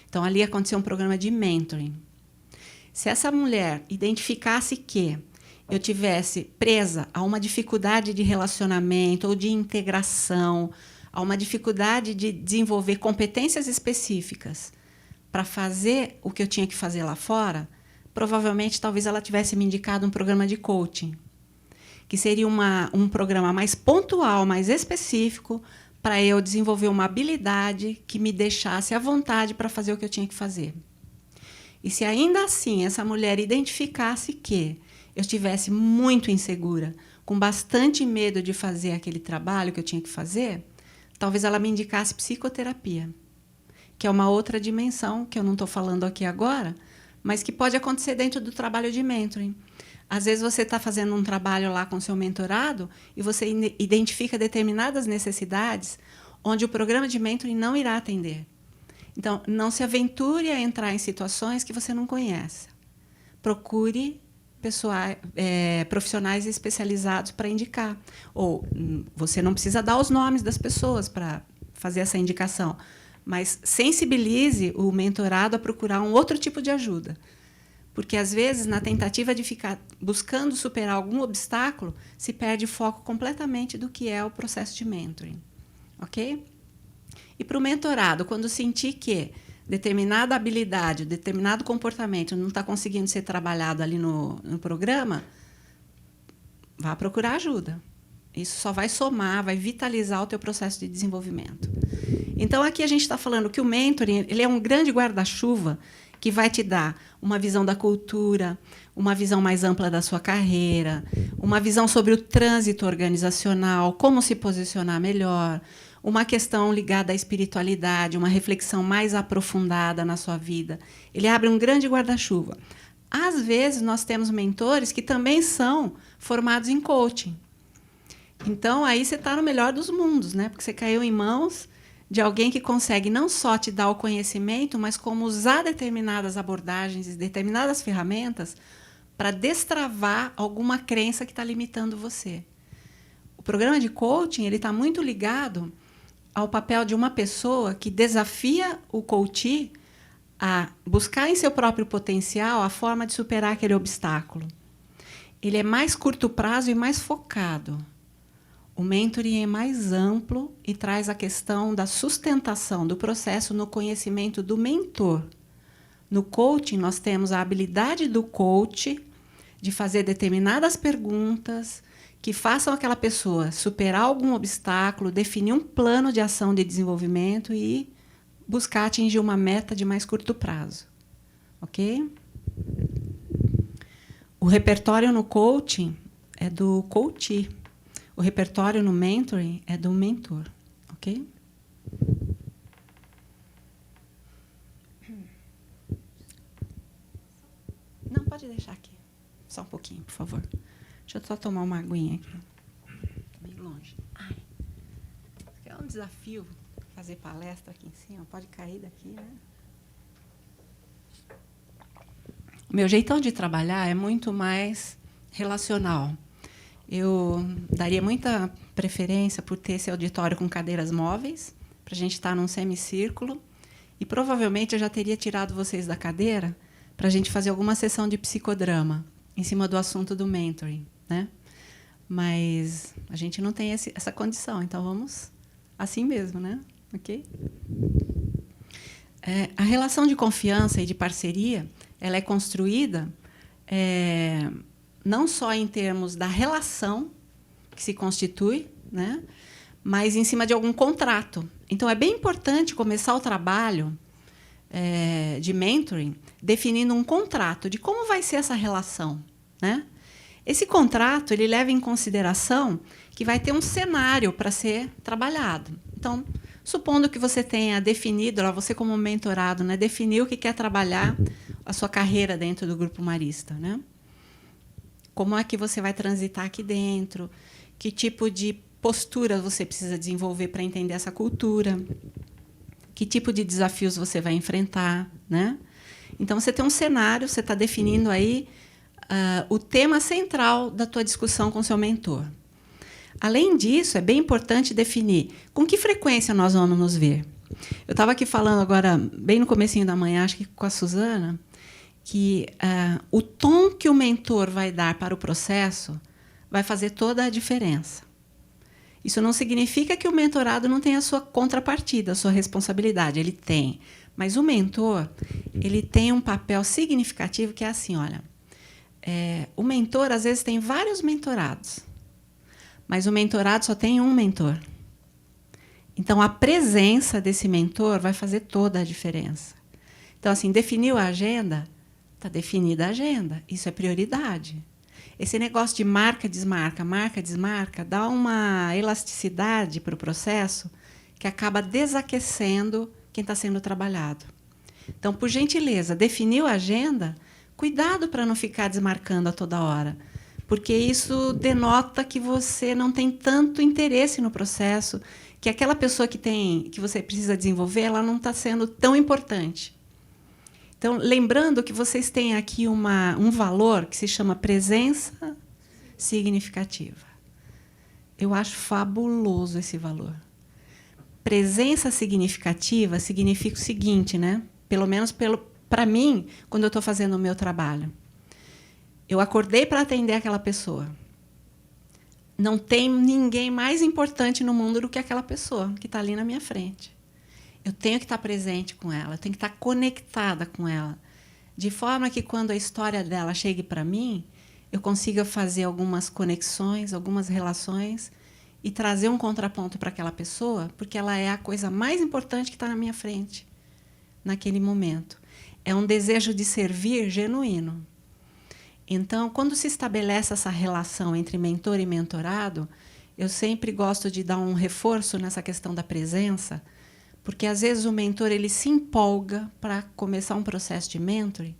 Então, ali aconteceu um programa de mentoring. Se essa mulher identificasse que eu tivesse presa a uma dificuldade de relacionamento ou de integração, a uma dificuldade de desenvolver competências específicas para fazer o que eu tinha que fazer lá fora, provavelmente, talvez ela tivesse me indicado um programa de coaching, que seria um programa mais pontual, mais específico, para eu desenvolver uma habilidade que me deixasse à vontade para fazer o que eu tinha que fazer. E se ainda assim essa mulher identificasse que eu estivesse muito insegura, com bastante medo de fazer aquele trabalho que eu tinha que fazer, talvez ela me indicasse psicoterapia, que é uma outra dimensão que eu não estou falando aqui agora, mas que pode acontecer dentro do trabalho de mentoring. Às vezes você está fazendo um trabalho lá com o seu mentorado e você identifica determinadas necessidades onde o programa de mentoring não irá atender. Então, não se aventure a entrar em situações que você não conhece. Procure profissionais especializados para indicar. Ou você não precisa dar os nomes das pessoas para fazer essa indicação, mas sensibilize o mentorado a procurar um outro tipo de ajuda. Porque, às vezes, na tentativa de ficar buscando superar algum obstáculo, se perde o foco completamente do que é o processo de mentoring. Ok? E para o mentorado, quando sentir que determinada habilidade, determinado comportamento não está conseguindo ser trabalhado ali no programa, vá procurar ajuda. Isso só vai somar, vai vitalizar o teu processo de desenvolvimento. Então, aqui a gente está falando que o mentoring ele é um grande guarda-chuva que vai te dar uma visão da cultura, uma visão mais ampla da sua carreira, uma visão sobre o trânsito organizacional, como se posicionar melhor, uma questão ligada à espiritualidade, uma reflexão mais aprofundada na sua vida. Ele abre um grande guarda-chuva. Às vezes, nós temos mentores que também são formados em coaching. Então, aí você está no melhor dos mundos, né? Porque você caiu em mãos de alguém que consegue não só te dar o conhecimento, mas como usar determinadas abordagens e determinadas ferramentas para destravar alguma crença que está limitando você. O programa de coaching ele está muito ligado ao papel de uma pessoa que desafia o coachee a buscar em seu próprio potencial a forma de superar aquele obstáculo. Ele é mais curto prazo e mais focado. O mentoring é mais amplo e traz a questão da sustentação do processo no conhecimento do mentor. No coaching, nós temos a habilidade do coach de fazer determinadas perguntas que façam aquela pessoa superar algum obstáculo, definir um plano de ação de desenvolvimento e buscar atingir uma meta de mais curto prazo. Ok? O repertório no coaching é do coachee. O repertório no mentoring é do mentor. Ok? Não, pode deixar aqui. Só um pouquinho, por favor. Deixa eu só tomar uma aguinha aqui. Bem longe. Ai. É um desafio fazer palestra aqui em cima. Pode cair daqui, né? O meu jeitão de trabalhar é muito mais relacional. Eu daria muita preferência por ter esse auditório com cadeiras móveis, para a gente estar num semicírculo, e provavelmente eu já teria tirado vocês da cadeira para a gente fazer alguma sessão de psicodrama em cima do assunto do mentoring, né? Mas a gente não tem essa condição, então vamos assim mesmo, né? Ok? A relação de confiança e de parceria, ela é construída não só em termos da relação que se constitui, né? Mas em cima de algum contrato. Então, é bem importante começar o trabalho de mentoring definindo um contrato de como vai ser essa relação, né? Esse contrato ele leva em consideração que vai ter um cenário para ser trabalhado. Então, supondo que você tenha definido, você como mentorado, né, definiu que quer trabalhar a sua carreira dentro do Grupo Marista, né? Como é que você vai transitar aqui dentro? Que tipo de postura você precisa desenvolver para entender essa cultura? Que tipo de desafios você vai enfrentar, né? Então, você tem um cenário, você está definindo aí o tema central da tua discussão com seu mentor. Além disso, é bem importante definir com que frequência nós vamos nos ver. Eu estava aqui falando agora, bem no comecinho da manhã, acho que com a Suzana, que o tom que o mentor vai dar para o processo vai fazer toda a diferença. Isso não significa que o mentorado não tenha a sua contrapartida, a sua responsabilidade. Ele tem. Mas o mentor ele tem um papel significativo que é assim, olha, o mentor, às vezes, tem vários mentorados, mas o mentorado só tem um mentor. Então, a presença desse mentor vai fazer toda a diferença. Então, assim, definiu a agenda, está definida a agenda. Isso é prioridade. Esse negócio de marca, desmarca, dá uma elasticidade para o processo que acaba desaquecendo quem está sendo trabalhado. Então, por gentileza, definiu a agenda, cuidado para não ficar desmarcando a toda hora, porque isso denota que você não tem tanto interesse no processo, que aquela pessoa que você precisa desenvolver, ela não está sendo tão importante. Então, lembrando que vocês têm aqui um valor que se chama presença significativa. Eu acho fabuloso esse valor. Presença significativa significa o seguinte, né? Pelo menos para mim, quando eu estou fazendo o meu trabalho. Eu acordei para atender aquela pessoa. Não tem ninguém mais importante no mundo do que aquela pessoa que está ali na minha frente. Eu tenho que estar presente com ela, eu tenho que estar conectada com ela, de forma que, quando a história dela chegue para mim, eu consiga fazer algumas conexões, algumas relações e trazer um contraponto para aquela pessoa, porque ela é a coisa mais importante que está na minha frente, naquele momento. É um desejo de servir genuíno. Então, quando se estabelece essa relação entre mentor e mentorado, eu sempre gosto de dar um reforço nessa questão da presença, porque, às vezes, o mentor ele se empolga para começar um processo de mentoring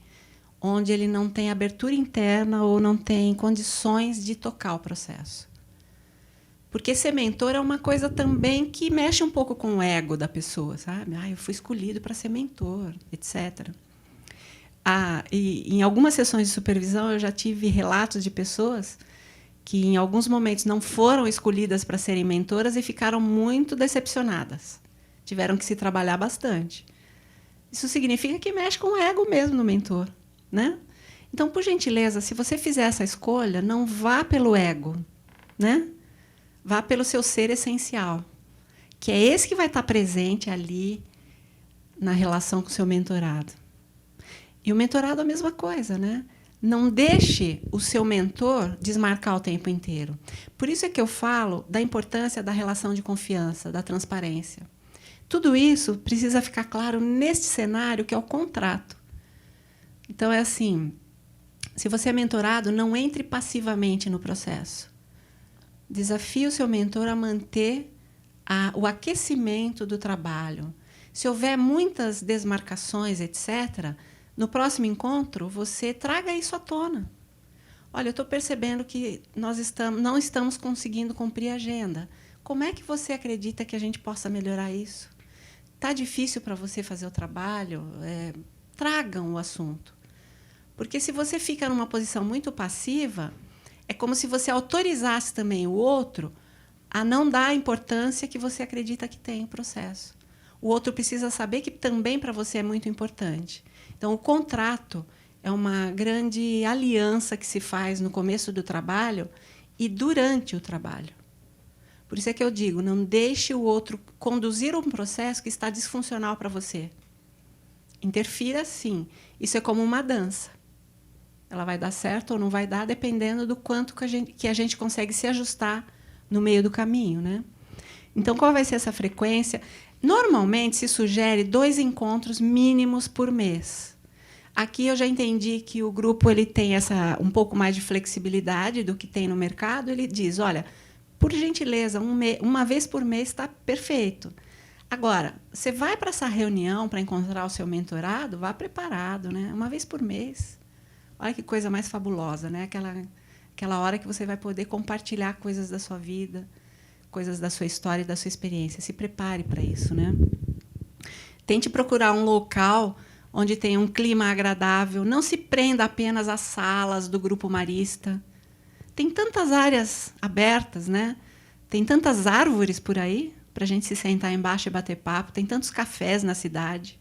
onde ele não tem abertura interna ou não tem condições de tocar o processo. Porque ser mentor é uma coisa também que mexe um pouco com o ego da pessoa, sabe? Eu fui escolhido para ser mentor, etc. E em algumas sessões de supervisão eu já tive relatos de pessoas que, em alguns momentos, não foram escolhidas para serem mentoras e ficaram muito decepcionadas. Tiveram que se trabalhar bastante. Isso significa que mexe com o ego mesmo no mentor, né? Então, por gentileza, se você fizer essa escolha, não vá pelo ego, né? Vá pelo seu ser essencial, que é esse que vai estar presente ali na relação com o seu mentorado. E o mentorado é a mesma coisa, né? Não deixe o seu mentor desmarcar o tempo inteiro. Por isso é que eu falo da importância da relação de confiança, da transparência. Tudo isso precisa ficar claro neste cenário, que é o contrato. Então, é assim, se você é mentorado, não entre passivamente no processo. Desafie o seu mentor a manter o aquecimento do trabalho. Se houver muitas desmarcações, etc., no próximo encontro, você traga isso à tona. Olha, eu estou percebendo que nós não estamos conseguindo cumprir a agenda. Como é que você acredita que a gente possa melhorar isso? Está difícil para você fazer o trabalho? Tragam o assunto. Porque, se você fica numa posição muito passiva, é como se você autorizasse também o outro a não dar a importância que você acredita que tem o processo. O outro precisa saber que também para você é muito importante. Então, o contrato é uma grande aliança que se faz no começo do trabalho e durante o trabalho. Por isso é que eu digo, não deixe o outro conduzir um processo que está disfuncional para você. Interfira, sim. Isso é como uma dança. Ela vai dar certo ou não vai dar, dependendo do quanto que a gente consegue se ajustar no meio do caminho, né? Então, qual vai ser essa frequência? Normalmente, se sugere 2 encontros mínimos por mês. Aqui eu já entendi que o grupo ele tem um pouco mais de flexibilidade do que tem no mercado. Ele diz, olha, por gentileza, uma vez por mês está perfeito. Agora, você vai para essa reunião para encontrar o seu mentorado, vá preparado, né? Uma vez por mês. Olha que coisa mais fabulosa, né? Aquela hora que você vai poder compartilhar coisas da sua vida, coisas da sua história e da sua experiência. Se prepare para isso, né? Tente procurar um local onde tenha um clima agradável. Não se prenda apenas às salas do grupo marista. Tem tantas áreas abertas, né? Tem tantas árvores por aí para a gente se sentar embaixo e bater papo. Tem tantos cafés na cidade,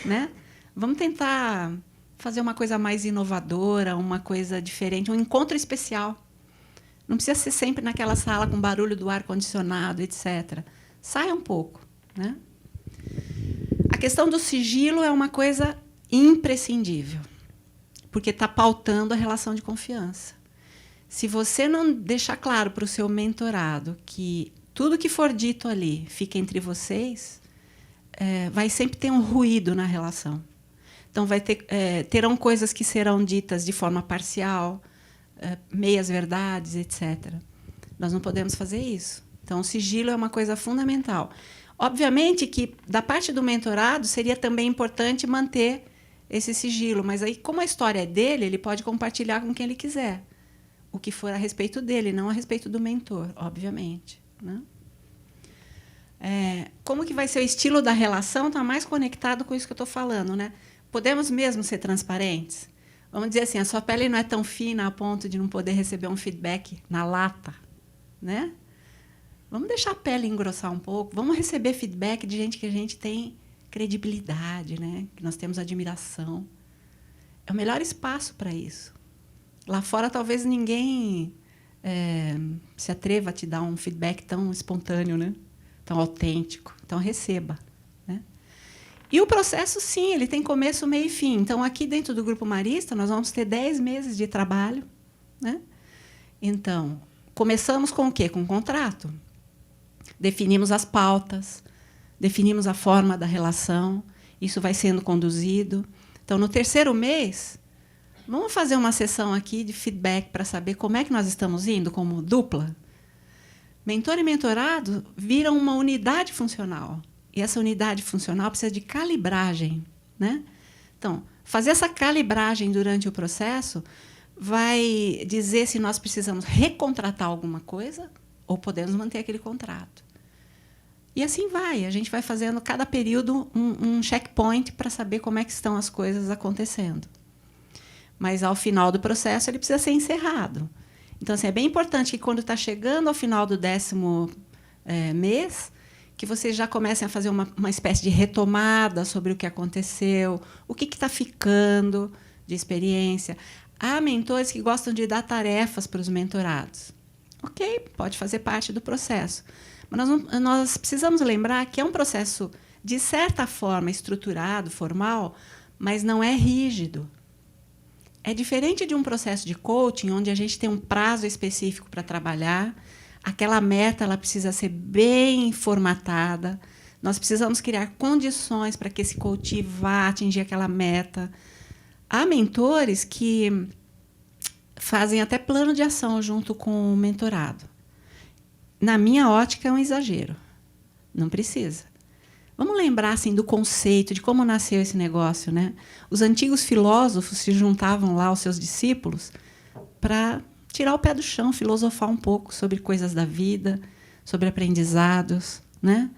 né? Vamos tentar fazer uma coisa mais inovadora, uma coisa diferente, um encontro especial. Não precisa ser sempre naquela sala com barulho do ar-condicionado, etc. Saia um pouco, né? A questão do sigilo é uma coisa imprescindível, porque está pautando a relação de confiança. Se você não deixar claro para o seu mentorado que tudo que for dito ali fica entre vocês, vai sempre ter um ruído na relação. Então, terão coisas que serão ditas de forma parcial, meias-verdades, etc. Nós não podemos fazer isso. Então, o sigilo é uma coisa fundamental. Obviamente que, da parte do mentorado, seria também importante manter esse sigilo, mas aí, como a história é dele, ele pode compartilhar com quem ele quiser, o que for a respeito dele, não a respeito do mentor, obviamente, né? Como que vai ser o estilo da relação está mais conectado com isso que eu estou falando, né? Podemos mesmo ser transparentes? Vamos dizer assim, a sua pele não é tão fina a ponto de não poder receber um feedback na lata, né? Vamos deixar a pele engrossar um pouco, vamos receber feedback de gente que a gente tem credibilidade, né? Que nós temos admiração. É o melhor espaço para isso. Lá fora, talvez ninguém se atreva a te dar um feedback tão espontâneo, né? Tão autêntico. Então, receba, né? E o processo, sim, ele tem começo, meio e fim. Então, aqui dentro do Grupo Marista, nós vamos ter 10 meses de trabalho, né? Então, começamos com o quê? Com o contrato. Definimos as pautas, definimos a forma da relação, isso vai sendo conduzido. Então, no 3º mês, vamos fazer uma sessão aqui de feedback para saber como é que nós estamos indo como dupla. Mentor e mentorado viram uma unidade funcional. E essa unidade funcional precisa de calibragem, né? Então, fazer essa calibragem durante o processo vai dizer se nós precisamos recontratar alguma coisa ou podemos manter aquele contrato. E assim vai. A gente vai fazendo, cada período, um checkpoint para saber como é que estão as coisas acontecendo. Mas, ao final do processo, ele precisa ser encerrado. Então, assim, é bem importante que, quando está chegando ao final do 10º mês, que vocês já comecem a fazer uma espécie de retomada sobre o que aconteceu, o que está ficando de experiência. Há mentores que gostam de dar tarefas para os mentorados. Ok, pode fazer parte do processo. Mas nós precisamos lembrar que é um processo, de certa forma, estruturado, formal, mas não é rígido. É diferente de um processo de coaching, onde a gente tem um prazo específico para trabalhar, aquela meta ela precisa ser bem formatada, nós precisamos criar condições para que esse coach vá atingir aquela meta. Há mentores que fazem até plano de ação junto com o mentorado. Na minha ótica, é um exagero. Não precisa. Vamos lembrar assim, do conceito, de como nasceu esse negócio, né? Os antigos filósofos se juntavam lá aos seus discípulos para tirar o pé do chão, filosofar um pouco sobre coisas da vida, sobre aprendizados, né?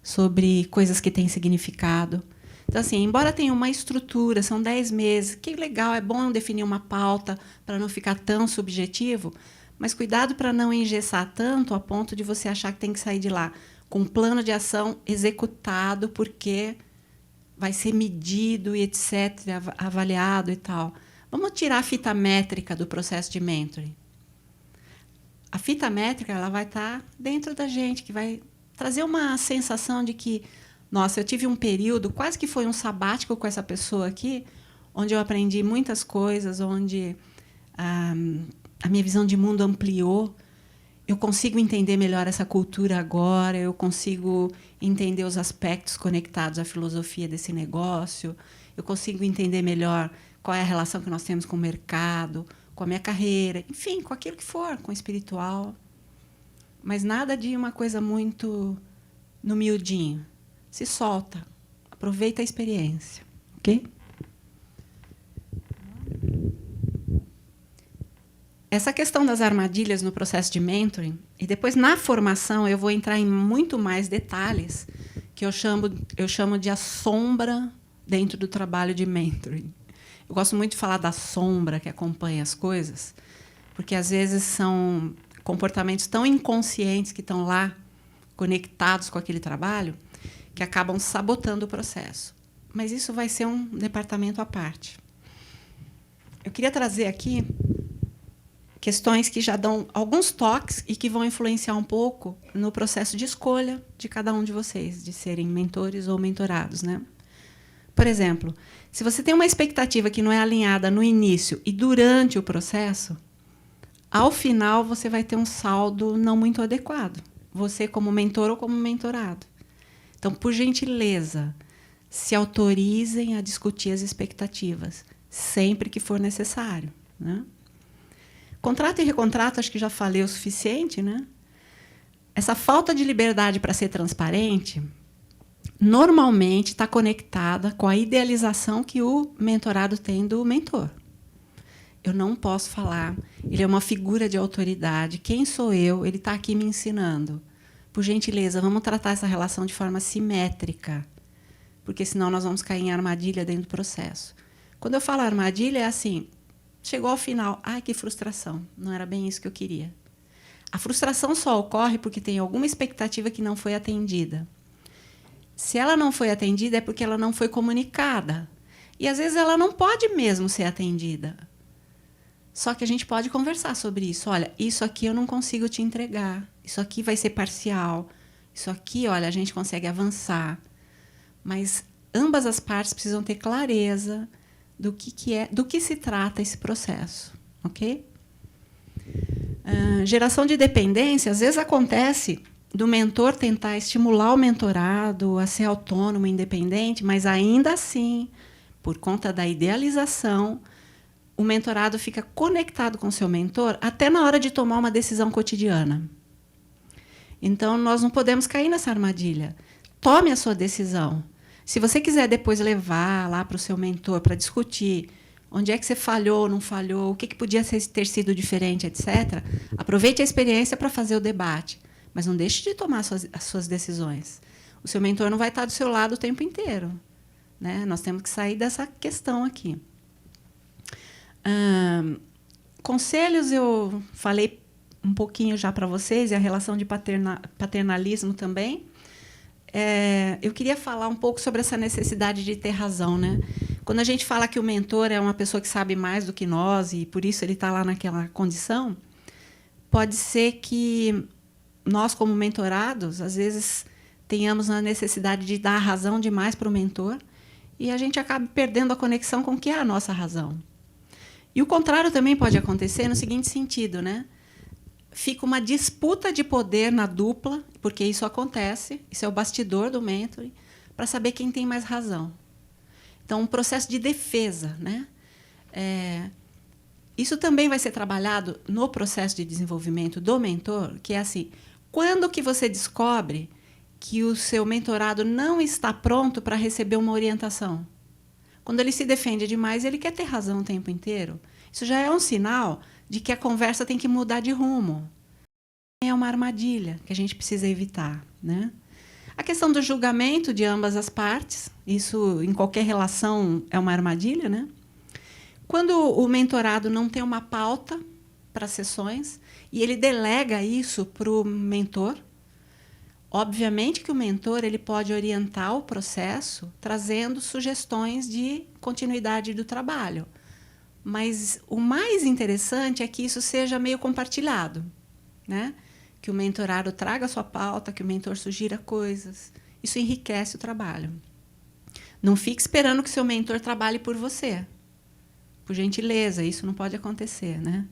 Sobre coisas que têm significado. Então, assim, embora tenha uma estrutura, são 10 meses, que legal, é bom definir uma pauta para não ficar tão subjetivo, mas cuidado para não engessar tanto a ponto de você achar que tem que sair de lá com um plano de ação executado, porque vai ser medido e etc., avaliado e tal. Vamos tirar a fita métrica do processo de mentoring. A fita métrica ela vai estar dentro da gente, que vai trazer uma sensação de que, nossa, eu tive um período, quase que foi um sabático com essa pessoa aqui, onde eu aprendi muitas coisas, onde a minha visão de mundo ampliou. Eu consigo entender melhor essa cultura agora, eu consigo entender os aspectos conectados à filosofia desse negócio, eu consigo entender melhor qual é a relação que nós temos com o mercado, com a minha carreira, enfim, com aquilo que for, com o espiritual. Mas nada de uma coisa muito no miudinho. Se solta, aproveita a experiência, ok? Essa questão das armadilhas no processo de mentoring, e depois na formação eu vou entrar em muito mais detalhes, que eu chamo de a sombra dentro do trabalho de mentoring. Eu gosto muito de falar da sombra que acompanha as coisas, porque às vezes são comportamentos tão inconscientes que estão lá conectados com aquele trabalho que acabam sabotando o processo. Mas isso vai ser um departamento à parte. Eu queria trazer aqui questões que já dão alguns toques e que vão influenciar um pouco no processo de escolha de cada um de vocês, de serem mentores ou mentorados, né? Por exemplo, se você tem uma expectativa que não é alinhada no início e durante o processo, ao final você vai ter um saldo não muito adequado. Você como mentor ou como mentorado. Então, por gentileza, se autorizem a discutir as expectativas, sempre que for necessário, né? Contrato e recontrato, acho que já falei o suficiente, né? Essa falta de liberdade para ser transparente normalmente está conectada com a idealização que o mentorado tem do mentor. Eu não posso falar, ele é uma figura de autoridade, quem sou eu? Ele está aqui me ensinando. Por gentileza, vamos tratar essa relação de forma simétrica, porque senão nós vamos cair em armadilha dentro do processo. Quando eu falo armadilha, é assim, chegou ao final, ai, que frustração, não era bem isso que eu queria. A frustração só ocorre porque tem alguma expectativa que não foi atendida. Se ela não foi atendida, é porque ela não foi comunicada. E, às vezes, ela não pode mesmo ser atendida. Só que a gente pode conversar sobre isso. Olha, isso aqui eu não consigo te entregar. Isso aqui vai ser parcial. Isso aqui, olha, a gente consegue avançar. Mas ambas as partes precisam ter clareza do que se trata esse processo, ok? Geração de dependência, às vezes acontece do mentor tentar estimular o mentorado a ser autônomo, independente, mas ainda assim, por conta da idealização, o mentorado fica conectado com o seu mentor até na hora de tomar uma decisão cotidiana. Então, nós não podemos cair nessa armadilha. Tome a sua decisão. Se você quiser depois levar lá para o seu mentor para discutir onde é que você falhou, não falhou, o que podia ter sido diferente, etc., aproveite a experiência para fazer o debate, mas não deixe de tomar as suas decisões. O seu mentor não vai estar do seu lado o tempo inteiro, né? Nós temos que sair dessa questão aqui. Conselhos, eu falei um pouquinho já para vocês, e a relação de paternalismo também. Eu queria falar um pouco sobre essa necessidade de ter razão, né? Quando a gente fala que o mentor é uma pessoa que sabe mais do que nós e por isso ele está lá naquela condição, pode ser que nós, como mentorados, às vezes tenhamos a necessidade de dar razão demais para o mentor e a gente acaba perdendo a conexão com o que é a nossa razão. E o contrário também pode acontecer no seguinte sentido, né? Fica uma disputa de poder na dupla, porque isso acontece, isso é o bastidor do mentoring, para saber quem tem mais razão. Então, um processo de defesa, né? Isso também vai ser trabalhado no processo de desenvolvimento do mentor, que é assim, quando que você descobre que o seu mentorado não está pronto para receber uma orientação? Quando ele se defende demais, ele quer ter razão o tempo inteiro. Isso já é um sinal de que a conversa tem que mudar de rumo. É uma armadilha que a gente precisa evitar, né? A questão do julgamento de ambas as partes, isso em qualquer relação é uma armadilha, né? Quando o mentorado não tem uma pauta para as sessões e ele delega isso para o mentor, obviamente que o mentor ele pode orientar o processo trazendo sugestões de continuidade do trabalho. Mas o mais interessante é que isso seja meio compartilhado, né? Que o mentorado traga a sua pauta, que o mentor sugira coisas. Isso enriquece o trabalho. Não fique esperando que seu mentor trabalhe por você. Por gentileza, isso não pode acontecer, né?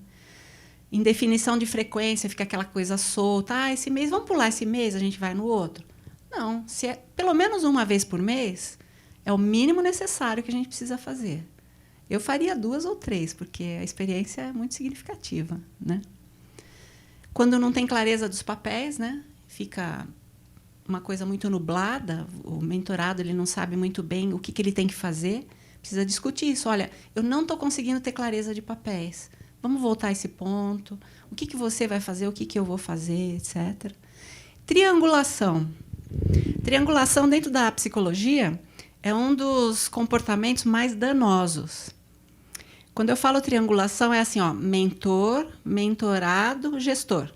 Em definição de frequência, fica aquela coisa solta. Esse mês, vamos pular esse mês, a gente vai no outro. Não, se é pelo menos uma vez por mês, é o mínimo necessário que a gente precisa fazer. Eu faria 2 ou 3, porque a experiência é muito significativa, né? Quando não tem clareza dos papéis, né? Fica uma coisa muito nublada, o mentorado ele não sabe muito bem o que ele tem que fazer, precisa discutir isso. Olha, eu não estou conseguindo ter clareza de papéis. Vamos voltar a esse ponto. O que você vai fazer, o que eu vou fazer, etc. Triangulação. Triangulação, dentro da psicologia, é um dos comportamentos mais danosos. Quando eu falo triangulação, é assim, ó, mentor, mentorado, gestor.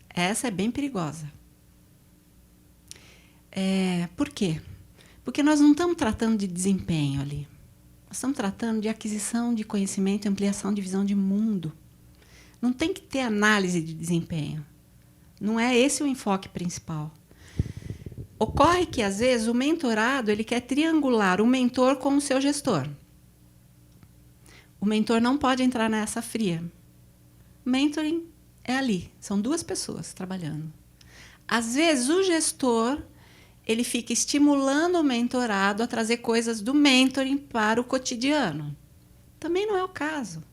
Essa é bem perigosa. Por quê? Porque nós não estamos tratando de desempenho ali. Nós estamos tratando de aquisição de conhecimento e ampliação de visão de mundo. Não tem que ter análise de desempenho. Não é esse o enfoque principal. Ocorre que, às vezes, o mentorado ele quer triangular o mentor com o seu gestor. O mentor não pode entrar nessa fria. Mentoring é ali, são 2 pessoas trabalhando. Às vezes, o gestor ele fica estimulando o mentorado a trazer coisas do mentoring para o cotidiano. Também não é o caso.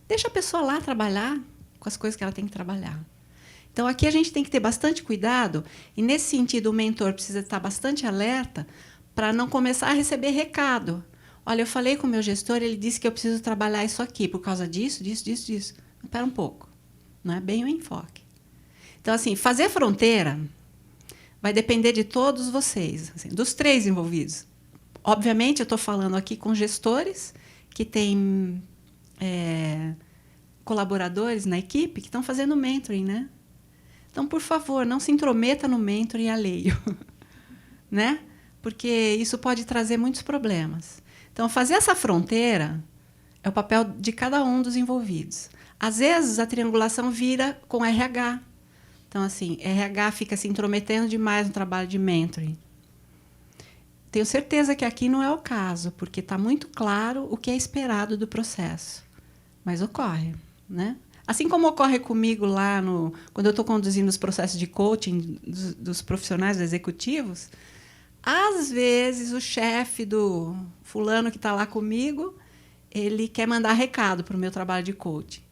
Deixa a pessoa lá trabalhar com as coisas que ela tem que trabalhar. Então, aqui a gente tem que ter bastante cuidado, e, nesse sentido, o mentor precisa estar bastante alerta para não começar a receber recado. Olha, eu falei com o meu gestor, ele disse que eu preciso trabalhar isso aqui, por causa disso, disso. Espera um pouco. Não é bem o enfoque. Então, assim, fazer fronteira vai depender de todos vocês, assim, dos 3 envolvidos. Obviamente, eu estou falando aqui com gestores que têm colaboradores na equipe que estão fazendo mentoring, né? Então, por favor, não se intrometa no mentoring alheio, né? Porque isso pode trazer muitos problemas. Então, fazer essa fronteira é o papel de cada um dos envolvidos. Às vezes, a triangulação vira com RH. Então, assim, RH fica se intrometendo demais no trabalho de mentoring. Tenho certeza que aqui não é o caso, porque está muito claro o que é esperado do processo. Mas ocorre, né? Assim como ocorre comigo lá quando eu estou conduzindo os processos de coaching dos profissionais, dos executivos, às vezes o chefe do fulano que está lá comigo, ele quer mandar recado para o meu trabalho de coaching.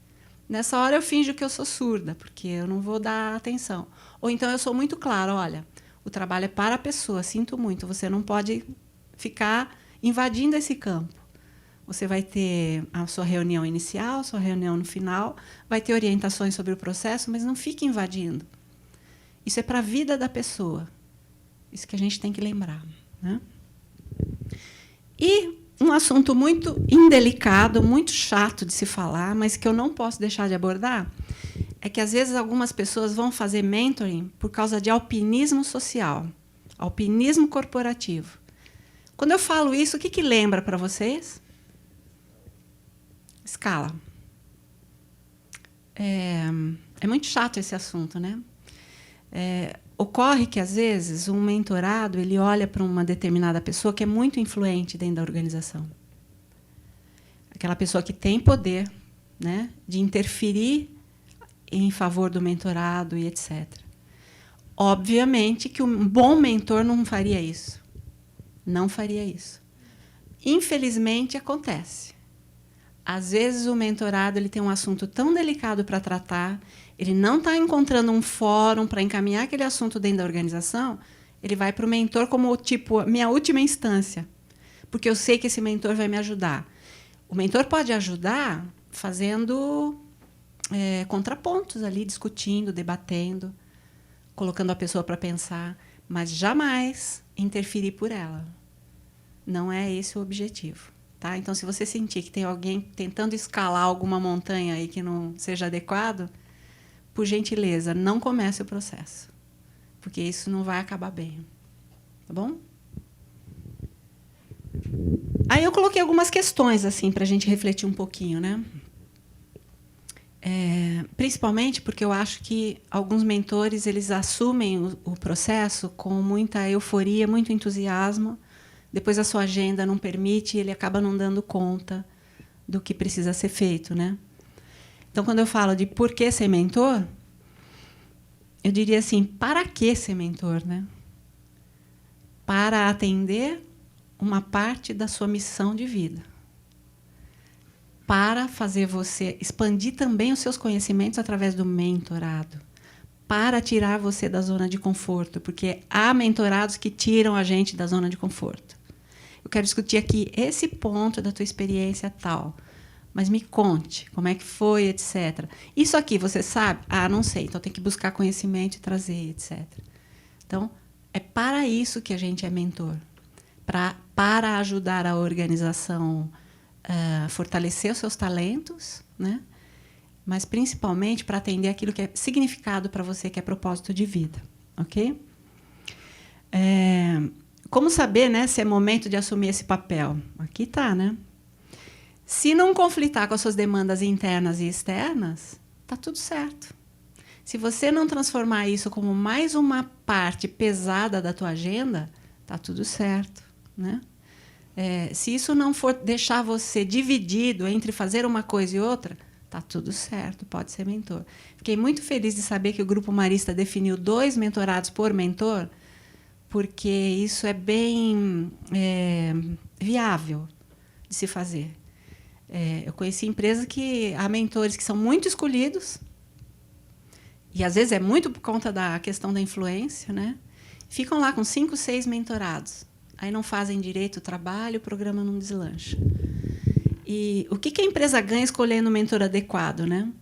Nessa hora eu finjo que eu sou surda, porque eu não vou dar atenção. Ou então eu sou muito clara, olha, o trabalho é para a pessoa, sinto muito, você não pode ficar invadindo esse campo. Você vai ter a sua reunião inicial, a sua reunião no final, vai ter orientações sobre o processo, mas não fique invadindo. Isso é para a vida da pessoa. Isso que a gente tem que lembrar, né? E um assunto muito indelicado, muito chato de se falar, mas que eu não posso deixar de abordar, é que, às vezes, algumas pessoas vão fazer mentoring por causa de alpinismo social, alpinismo corporativo. Quando eu falo isso, o que lembra para vocês? Escala. É muito chato esse assunto, né? Ocorre que, às vezes, um mentorado ele olha para uma determinada pessoa que é muito influente dentro da organização. aquela pessoa que tem poder, né, de interferir em favor do mentorado e etc. Obviamente que um bom mentor não faria isso. Não faria isso. Infelizmente, acontece. Às vezes, o mentorado ele tem um assunto tão delicado para tratar, ele não está encontrando um fórum para encaminhar aquele assunto dentro da organização, ele vai para o mentor como, tipo, minha última instância, porque eu sei que esse mentor vai me ajudar. O mentor pode ajudar fazendo contrapontos ali, discutindo, debatendo, colocando a pessoa para pensar, mas jamais interferir por ela. Não é esse o objetivo. Tá? Então, se você sentir que tem alguém tentando escalar alguma montanha aí que não seja adequado, por gentileza, não comece o processo, porque isso não vai acabar bem. Tá bom? Aí eu coloquei algumas questões assim para a gente refletir um pouquinho, né? Principalmente porque eu acho que alguns mentores eles assumem o processo com muita euforia, muito entusiasmo. Depois a sua agenda não permite e ele acaba não dando conta do que precisa ser feito, né? Então, quando eu falo de por que ser mentor, eu diria assim, para que ser mentor, né? Para atender uma parte da sua missão de vida. Para fazer você expandir também os seus conhecimentos através do mentorado. Para tirar você da zona de conforto, porque há mentorados que tiram a gente da zona de conforto. Eu quero discutir aqui esse ponto da tua experiência tal, mas me conte como é que foi, etc. Isso aqui você sabe? Ah, não sei, então tem que buscar conhecimento e trazer, etc. Então, é para isso que a gente é mentor, para ajudar a organização a fortalecer os seus talentos, né? Mas principalmente para atender aquilo que é significado para você, que é propósito de vida, ok? Como saber, né, se é momento de assumir esse papel? Aqui está, né? Se não conflitar com as suas demandas internas e externas, está tudo certo. Se você não transformar isso como mais uma parte pesada da tua agenda, está tudo certo, né? Se isso não for deixar você dividido entre fazer uma coisa e outra, está tudo certo, pode ser mentor. Fiquei muito feliz de saber que o Grupo Marista definiu 2 mentorados por mentor, porque isso é bem viável de se fazer. Eu conheci empresas que há mentores que são muito escolhidos, e às vezes é muito por conta da questão da influência, né? Ficam lá com 5, 6 mentorados. Aí não fazem direito o trabalho, o programa não deslancha. E o que a empresa ganha escolhendo o mentor adequado, né?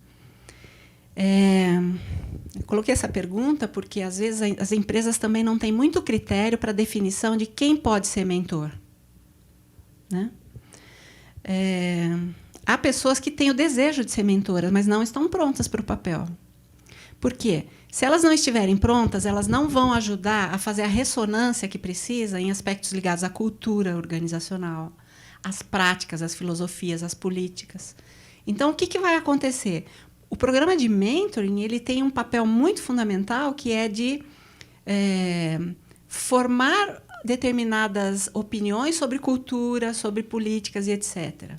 Eu coloquei essa pergunta porque, às vezes, as empresas também não têm muito critério para a definição de quem pode ser mentor, né? Há pessoas que têm o desejo de ser mentoras, mas não estão prontas para o papel. Por quê? Se elas não estiverem prontas, elas não vão ajudar a fazer a ressonância que precisa em aspectos ligados à cultura organizacional, às práticas, às filosofias, às políticas. Então, o que vai acontecer? O programa de mentoring ele tem um papel muito fundamental, que é de formar determinadas opiniões sobre cultura, sobre políticas e etc.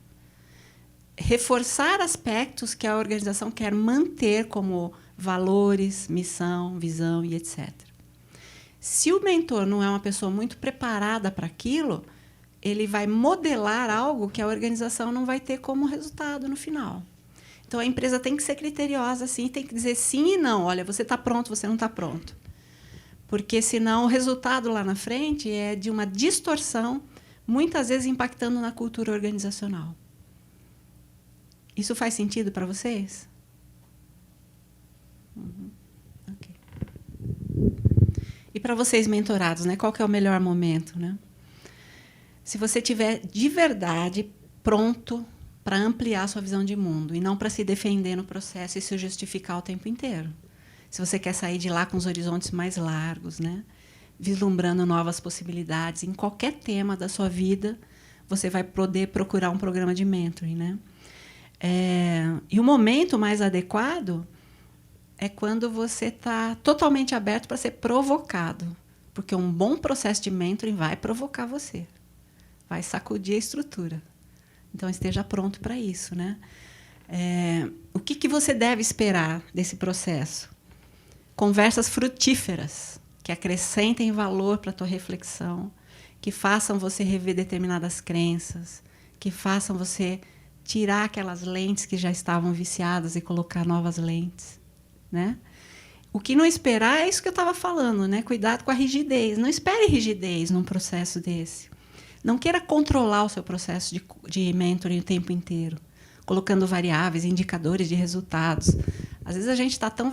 Reforçar aspectos que a organização quer manter como valores, missão, visão e etc. Se o mentor não é uma pessoa muito preparada para aquilo, ele vai modelar algo que a organização não vai ter como resultado no final. Então, a empresa tem que ser criteriosa, assim, tem que dizer sim e não. Olha, você está pronto, você não está pronto. Porque, senão, o resultado lá na frente é de uma distorção, muitas vezes impactando na cultura organizacional. Isso faz sentido para vocês? Okay. E para vocês mentorados, né? Qual que é o melhor momento, né? Se você tiver de verdade pronto para ampliar a sua visão de mundo e não para se defender no processo e se justificar o tempo inteiro. Se você quer sair de lá com os horizontes mais largos, né? Vislumbrando novas possibilidades em qualquer tema da sua vida, você vai poder procurar um programa de mentoring, né? E o momento mais adequado é quando você está totalmente aberto para ser provocado, porque um bom processo de mentoring vai provocar você, vai sacudir a estrutura, Então, esteja pronto para isso, né? O que você deve esperar desse processo? Conversas frutíferas, que acrescentem valor para a tua reflexão, que façam você rever determinadas crenças, que façam você tirar aquelas lentes que já estavam viciadas e colocar novas lentes, né? O que não esperar é isso que eu estava falando, né? Cuidado com a rigidez. Não espere rigidez num processo desse. Não queira controlar o seu processo de mentoring o tempo inteiro, colocando variáveis, indicadores de resultados. Às vezes a gente está tão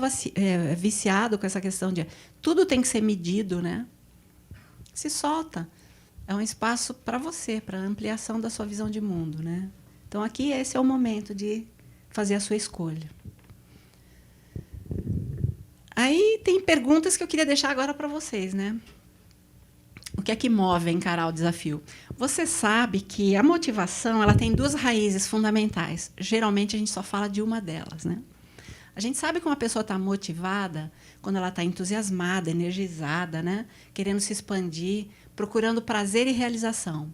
viciado com essa questão de tudo tem que ser medido, né? Se solta. É um espaço para você, para ampliação da sua visão de mundo, né? Então, aqui, esse é o momento de fazer a sua escolha. Aí tem perguntas que eu queria deixar agora para vocês, né? O que é que move a encarar o desafio? Você sabe que a motivação ela tem duas raízes fundamentais. Geralmente, a gente só fala de uma delas, né? A gente sabe que uma pessoa está motivada quando ela está entusiasmada, energizada, né? Querendo se expandir, procurando prazer e realização.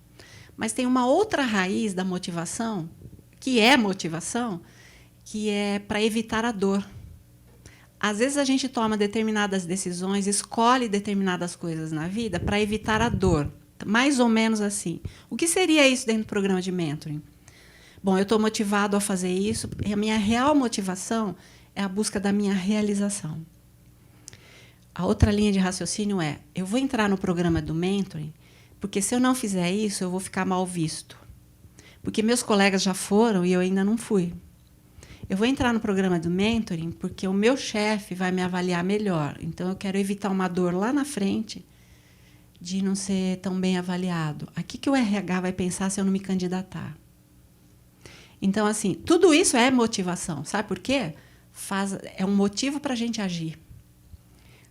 Mas tem uma outra raiz da motivação, que é para evitar a dor. Às vezes a gente toma determinadas decisões, escolhe determinadas coisas na vida para evitar a dor. Mais ou menos assim. O que seria isso dentro do programa de mentoring? Bom, eu estou motivado a fazer isso, e a minha real motivação é a busca da minha realização. A outra linha de raciocínio é, eu vou entrar no programa do mentoring, porque se eu não fizer isso, eu vou ficar mal visto. Porque meus colegas já foram e eu ainda não fui. Eu vou entrar no programa do mentoring porque o meu chefe vai me avaliar melhor. Então, eu quero evitar uma dor lá na frente de não ser tão bem avaliado. Aqui que o RH vai pensar se eu não me candidatar. Então, assim, tudo isso é motivação. Sabe por quê? É um motivo para a gente agir.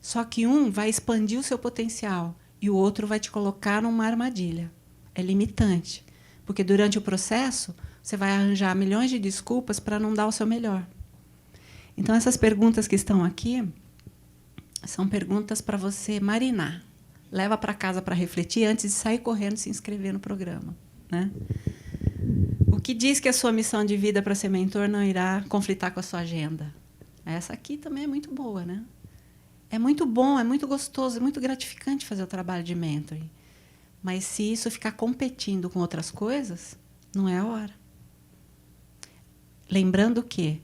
Só que um vai expandir o seu potencial e o outro vai te colocar numa armadilha. É limitante. Porque, durante o processo, você vai arranjar milhões de desculpas para não dar o seu melhor. Então, essas perguntas que estão aqui são perguntas para você marinar. Leva para casa para refletir antes de sair correndo e se inscrever no programa, né? O que diz que a sua missão de vida para ser mentor não irá conflitar com a sua agenda? Essa aqui também é muito boa, né? É muito bom, é muito gostoso, é muito gratificante fazer o trabalho de mentoring. Mas, se isso ficar competindo com outras coisas, não é a hora. Lembrando que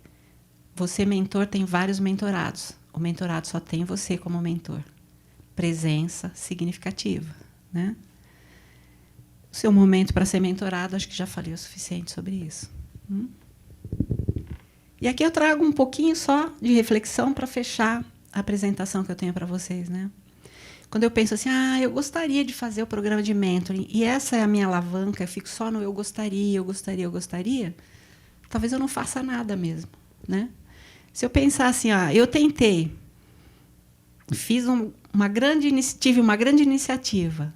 você, mentor, tem vários mentorados. O mentorado só tem você como mentor. Presença significativa, né? O seu momento para ser mentorado, acho que já falei o suficiente sobre isso. E aqui eu trago um pouquinho só de reflexão para fechar a apresentação que eu tenho para vocês, né? Quando eu penso assim, eu gostaria de fazer o programa de mentoring, e essa é a minha alavanca, eu fico só no eu gostaria, talvez eu não faça nada mesmo, né? Se eu pensar assim, eu tentei, tive uma grande iniciativa,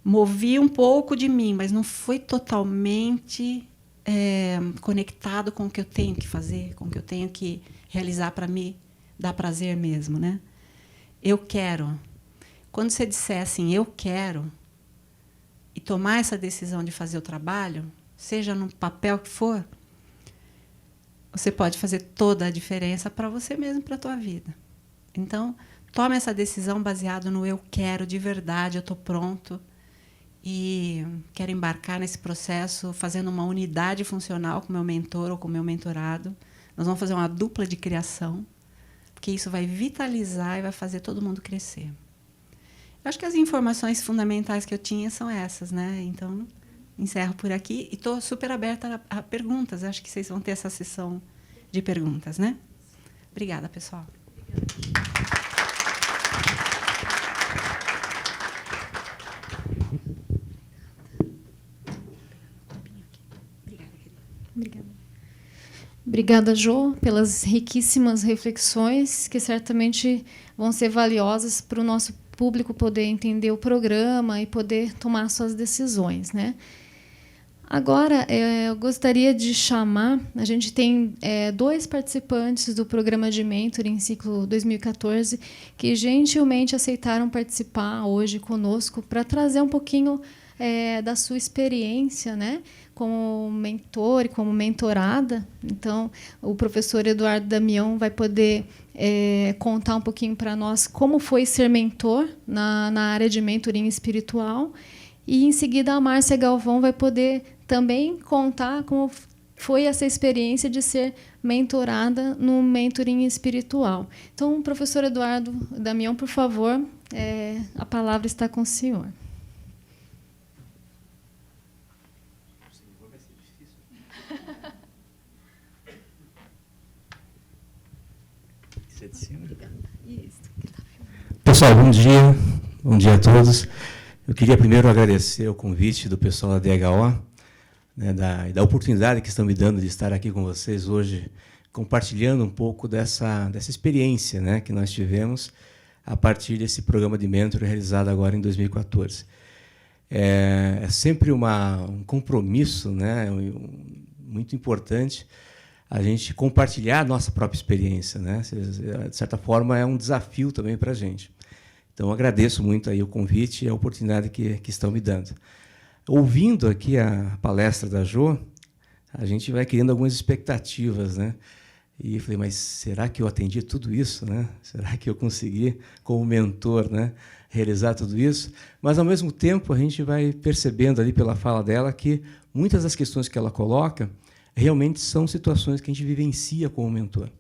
movi um pouco de mim, mas não foi totalmente conectado com o que eu tenho que fazer, com o que eu tenho que realizar para me dar prazer mesmo, né? Eu quero. Quando você disser assim, eu quero, e tomar essa decisão de fazer o trabalho, seja no papel que for, você pode fazer toda a diferença para você mesmo, para a tua vida. Então, tome essa decisão baseada no eu quero de verdade, eu estou pronto e quero embarcar nesse processo fazendo uma unidade funcional com o meu mentor ou com o meu mentorado. Nós vamos fazer uma dupla de criação, porque isso vai vitalizar e vai fazer todo mundo crescer. Eu acho que as informações fundamentais que eu tinha são essas, né? Então, encerro por aqui e estou super aberta a perguntas. Acho que vocês vão ter essa sessão de perguntas, né? Obrigada, pessoal. Obrigada, Jo, pelas riquíssimas reflexões que certamente vão ser valiosas para o nosso público poder entender o programa e poder tomar suas decisões, né? Agora, eu gostaria de chamar... A gente tem 2 participantes do programa de mentoring ciclo 2014 que gentilmente aceitaram participar hoje conosco para trazer um pouquinho da sua experiência, né, como mentor e como mentorada. Então, o professor Eduardo Damião vai poder contar um pouquinho para nós como foi ser mentor na área de mentoring espiritual. E, em seguida, a Márcia Galvão vai poder também contar como foi essa experiência de ser mentorada no mentoring espiritual. Então, professor Eduardo Damião, por favor, a palavra está com o senhor. Pessoal, bom dia. Bom dia a todos. Eu queria primeiro agradecer o convite do pessoal da DHO, né, da oportunidade que estão me dando de estar aqui com vocês hoje, compartilhando um pouco dessa experiência, né, que nós tivemos a partir desse programa de mentoring realizado agora em 2014. É sempre um compromisso, né, muito importante a gente compartilhar a nossa própria experiência, né? De certa forma, é um desafio também para a gente. Então, agradeço muito aí o convite e a oportunidade que estão me dando. Ouvindo aqui a palestra da Jo, a gente vai criando algumas expectativas, né? E eu falei, mas será que eu atendi tudo isso, né? Será que eu consegui, como mentor, né, realizar tudo isso? Mas, ao mesmo tempo, a gente vai percebendo ali pela fala dela que muitas das questões que ela coloca realmente são situações que a gente vivencia como mentor.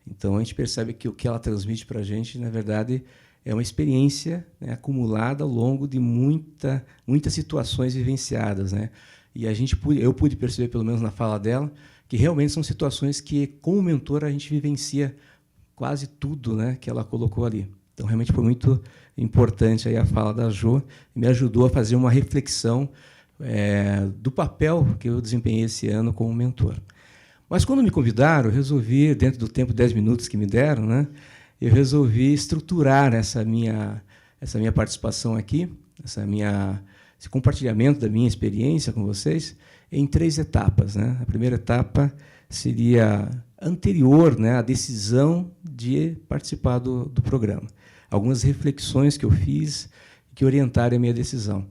Então, a gente percebe que o que ela transmite para a gente, na verdade, é uma experiência, né, acumulada ao longo de muitas situações vivenciadas, né? E eu pude perceber, pelo menos na fala dela, que realmente são situações que, como mentor, a gente vivencia quase tudo, né, que ela colocou ali. Então, realmente foi muito importante aí a fala da Jo e me ajudou a fazer uma reflexão do papel que eu desempenhei esse ano como mentor. Mas, quando me convidaram, eu resolvi, dentro do tempo, 10 minutos que me deram, né, eu resolvi estruturar essa minha participação aqui, esse compartilhamento da minha experiência com vocês, em 3 etapas, né? A primeira etapa seria anterior, né, à decisão de participar do programa. Algumas reflexões que eu fiz que orientaram a minha decisão.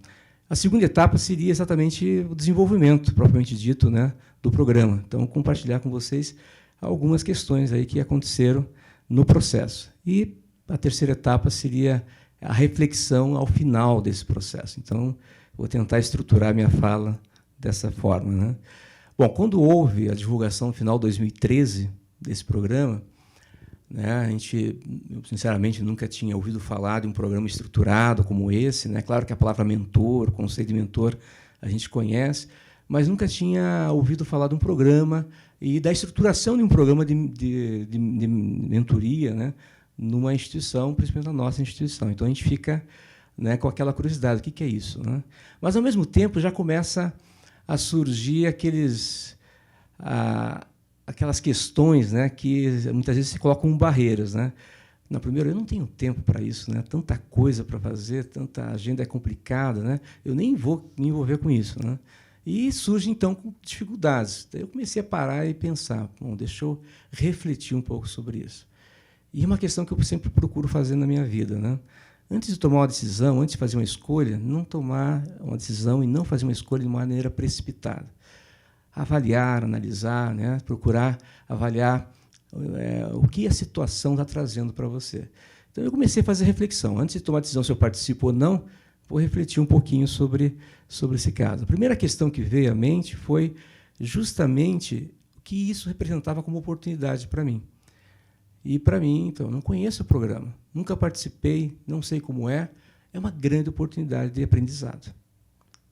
A segunda etapa seria exatamente o desenvolvimento, propriamente dito, né, do programa. Então, compartilhar com vocês algumas questões aí que aconteceram no processo. E a terceira etapa seria a reflexão ao final desse processo. Então, vou tentar estruturar minha fala dessa forma, né? Bom, quando houve a divulgação no final de 2013 desse programa, né, eu, sinceramente, nunca tinha ouvido falar de um programa estruturado como esse, né? Claro que a palavra mentor, o conceito de mentor, a gente conhece, mas nunca tinha ouvido falar de um programa e da estruturação de um programa de mentoria, né, numa instituição, principalmente na nossa instituição. Então, a gente fica, né, com aquela curiosidade, o que é isso, né? Mas, ao mesmo tempo, já começa a surgir aquelas questões, né, que muitas vezes se colocam barreiras, né? Na primeira, eu não tenho tempo para isso, né? Tanta coisa para fazer, tanta agenda é complicada, né? Eu nem vou me envolver com isso, né? E surge, então, com dificuldades. Daí eu comecei a parar e pensar, bom, deixa eu refletir um pouco sobre isso. E é uma questão que eu sempre procuro fazer na minha vida, né? Antes de tomar uma decisão, antes de fazer uma escolha, não tomar uma decisão e não fazer uma escolha de maneira precipitada. Avaliar, analisar, né? Procurar avaliar o que a situação está trazendo para você. Então, eu comecei a fazer reflexão. Antes de tomar a decisão se eu participo ou não, vou refletir um pouquinho sobre esse caso. A primeira questão que veio à mente foi justamente o que isso representava como oportunidade para mim. E, para mim, então, não conheço o programa, nunca participei, não sei como é uma grande oportunidade de aprendizado,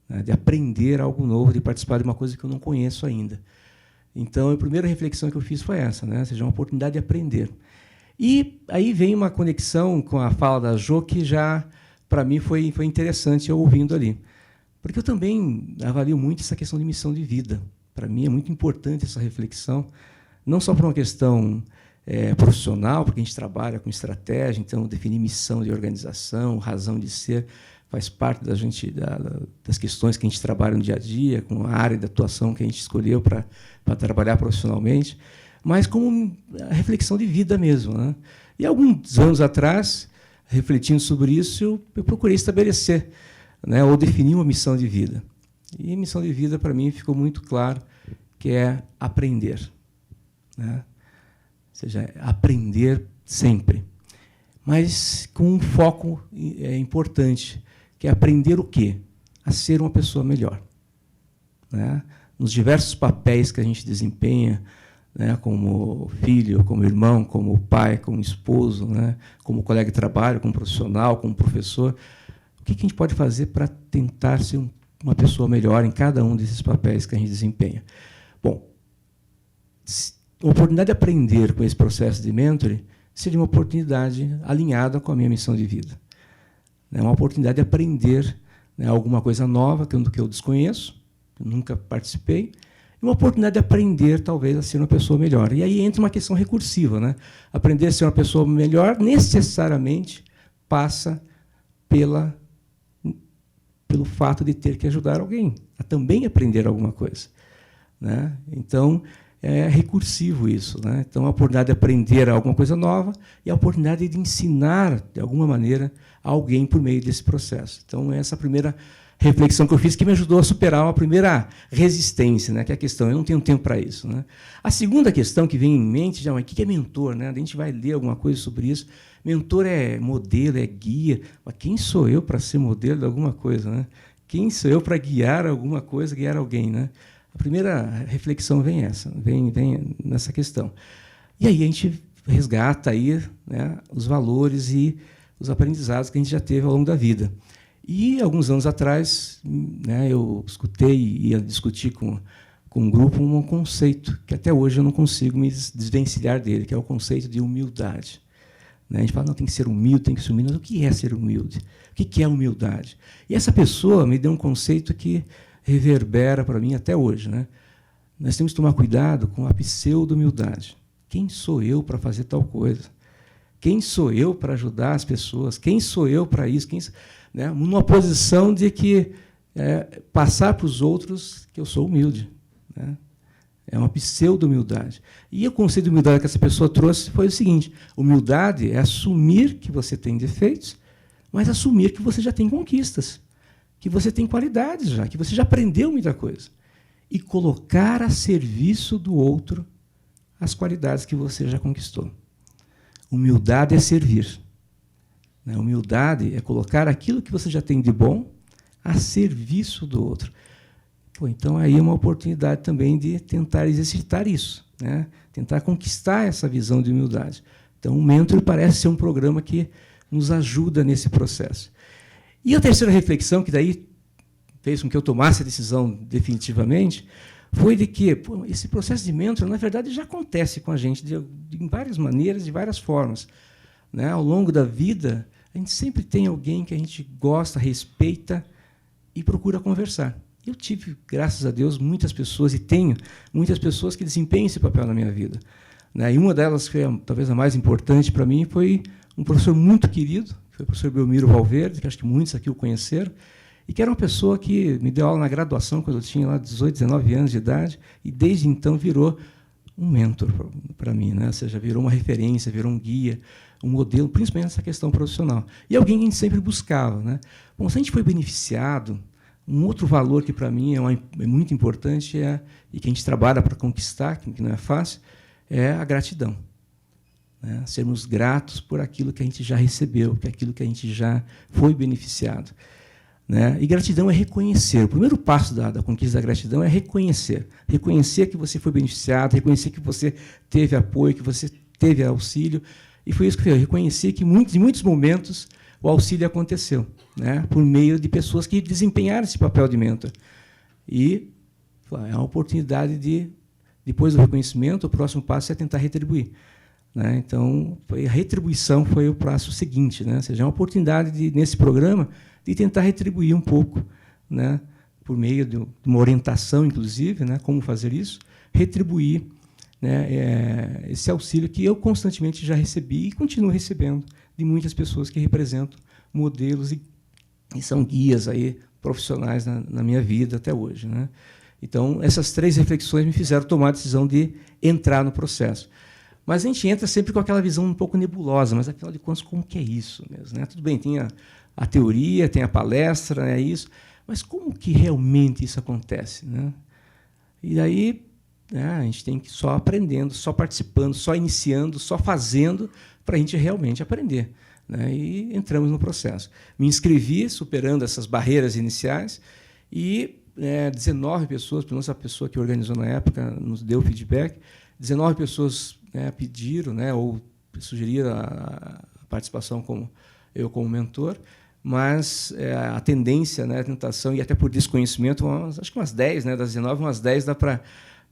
né, de aprender algo novo, de participar de uma coisa que eu não conheço ainda. Então, a primeira reflexão que eu fiz foi essa, né, ou seja, uma oportunidade de aprender. E aí vem uma conexão com a fala da Jo, que já, para mim, foi interessante eu ouvindo ali. Porque eu também avalio muito essa questão de missão de vida. Para mim, é muito importante essa reflexão, não só por uma questão profissional, porque a gente trabalha com estratégia, então definir missão de organização, razão de ser, faz parte das questões que a gente trabalha no dia a dia, com a área de atuação que a gente escolheu para trabalhar profissionalmente, mas como a reflexão de vida mesmo, né? E alguns anos atrás, refletindo sobre isso, eu procurei estabelecer né, ou definir uma missão de vida. E missão de vida, para mim, ficou muito claro que é aprender, né? Ou seja, aprender sempre. Mas com um foco importante, que é aprender o quê? A ser uma pessoa melhor, né? Nos diversos papéis que a gente desempenha, né, como filho, como irmão, como pai, como esposo, né, como colega de trabalho, como profissional, como professor, o que a gente pode fazer para tentar ser uma pessoa melhor em cada um desses papéis que a gente desempenha? Bom, a oportunidade de aprender com esse processo de mentoring seria uma oportunidade alinhada com a minha missão de vida. É uma oportunidade de aprender, né, alguma coisa nova que eu desconheço, que eu nunca participei, e uma oportunidade de aprender, talvez, a ser uma pessoa melhor. E aí entra uma questão recursiva, né? Aprender a ser uma pessoa melhor necessariamente passa pelo fato de ter que ajudar alguém a também aprender alguma coisa, né? Então, é recursivo isso, né? Então, a oportunidade de aprender alguma coisa nova e a oportunidade de ensinar, de alguma maneira, alguém por meio desse processo. Então, essa é a primeira reflexão que eu fiz, que me ajudou a superar uma primeira resistência, né? Que é a questão, eu não tenho tempo para isso, né? A segunda questão que vem em mente, já, mas o que é mentor, né? A gente vai ler alguma coisa sobre isso. Mentor é modelo, é guia, mas quem sou eu para ser modelo de alguma coisa, né? Quem sou eu para guiar alguma coisa, guiar alguém, né? A primeira reflexão vem nessa questão. E aí a gente resgata aí, né, os valores e os aprendizados que a gente já teve ao longo da vida. E, alguns anos atrás, né, eu escutei e ia discutir com um grupo um conceito que até hoje eu não consigo me desvencilhar dele, que é o conceito de humildade. Né? A gente fala, não, tem que ser humilde, tem que ser humilde. Mas o que é ser humilde? O que é humildade? E essa pessoa me deu um conceito que reverbera para mim até hoje, né? Nós temos que tomar cuidado com a pseudo-humildade. Quem sou eu para fazer tal coisa? Quem sou eu para ajudar as pessoas? Quem sou eu para isso? Né? Numa posição de que passar para os outros que eu sou humilde, né? É uma pseudo-humildade. E o conceito de humildade que essa pessoa trouxe foi o seguinte: humildade é assumir que você tem defeitos, mas assumir que você já tem conquistas, que você tem qualidades já, que você já aprendeu muita coisa, e colocar a serviço do outro as qualidades que você já conquistou. Humildade é servir. Né? Humildade é colocar aquilo que você já tem de bom a serviço do outro. Pô, então, aí é uma oportunidade também de tentar exercitar isso, né? Tentar conquistar essa visão de humildade. Então, o Mentor parece ser um programa que nos ajuda nesse processo. E a terceira reflexão, que daí fez com que eu tomasse a decisão definitivamente, foi de que esse processo de mentor, na verdade, já acontece com a gente de várias maneiras, de várias formas. Né? Ao longo da vida, a gente sempre tem alguém que a gente gosta, respeita e procura conversar. Eu tive, graças a Deus, muitas pessoas, e tenho muitas pessoas que desempenham esse papel na minha vida. Né? E uma delas, que foi talvez a mais importante para mim, foi um professor muito querido, que foi o professor Belmiro Valverde, que acho que muitos aqui o conheceram, e que era uma pessoa que me deu aula na graduação, quando eu tinha lá 18, 19 anos de idade, e desde então virou um mentor para mim, né? Ou seja, virou uma referência, virou um guia, um modelo, principalmente nessa questão profissional. E alguém que a gente sempre buscava. Né? Bom, se a gente foi beneficiado, um outro valor que, para mim, é muito importante e que a gente trabalha para conquistar, que não é fácil, é a gratidão. Né? Sermos gratos por aquilo que a gente já recebeu, por aquilo que a gente já foi beneficiado. Né? E gratidão é reconhecer. O primeiro passo da conquista da gratidão é reconhecer. Reconhecer que você foi beneficiado, reconhecer que você teve apoio, que você teve auxílio. E foi isso que eu reconheci, que em muitos momentos o auxílio aconteceu, né? Por meio de pessoas que desempenharam esse papel de mentor. E é uma oportunidade de, depois do reconhecimento, o próximo passo é tentar retribuir. Né? Então, a retribuição foi o passo seguinte. Né? Ou seja, é uma oportunidade, nesse programa, de tentar retribuir um pouco, né? Por meio de uma orientação, inclusive, né? Como fazer isso, retribuir, né? Esse auxílio que eu constantemente já recebi e continuo recebendo de muitas pessoas que representam modelos e são guias aí profissionais na minha vida até hoje. Né? Então, essas três reflexões me fizeram tomar a decisão de entrar no processo. Mas a gente entra sempre com aquela visão um pouco nebulosa, mas, afinal de contas, como que é isso mesmo? Né? Tudo bem, tinha a teoria, tem a palestra, é isso, mas como que realmente isso acontece, né? E daí, né, a gente tem que ir só aprendendo, só participando, só iniciando, só fazendo, para a gente realmente aprender, né? E entramos no processo. Me inscrevi, superando essas barreiras iniciais, e 19 pessoas, pelo menos a pessoa que organizou na época, nos deu feedback, 19 pessoas, né, pediram, né, ou sugeriram a participação como mentor, mas a tendência, né, a tentação, e até por desconhecimento, acho que umas 10, né, das 19, umas 10 dá para...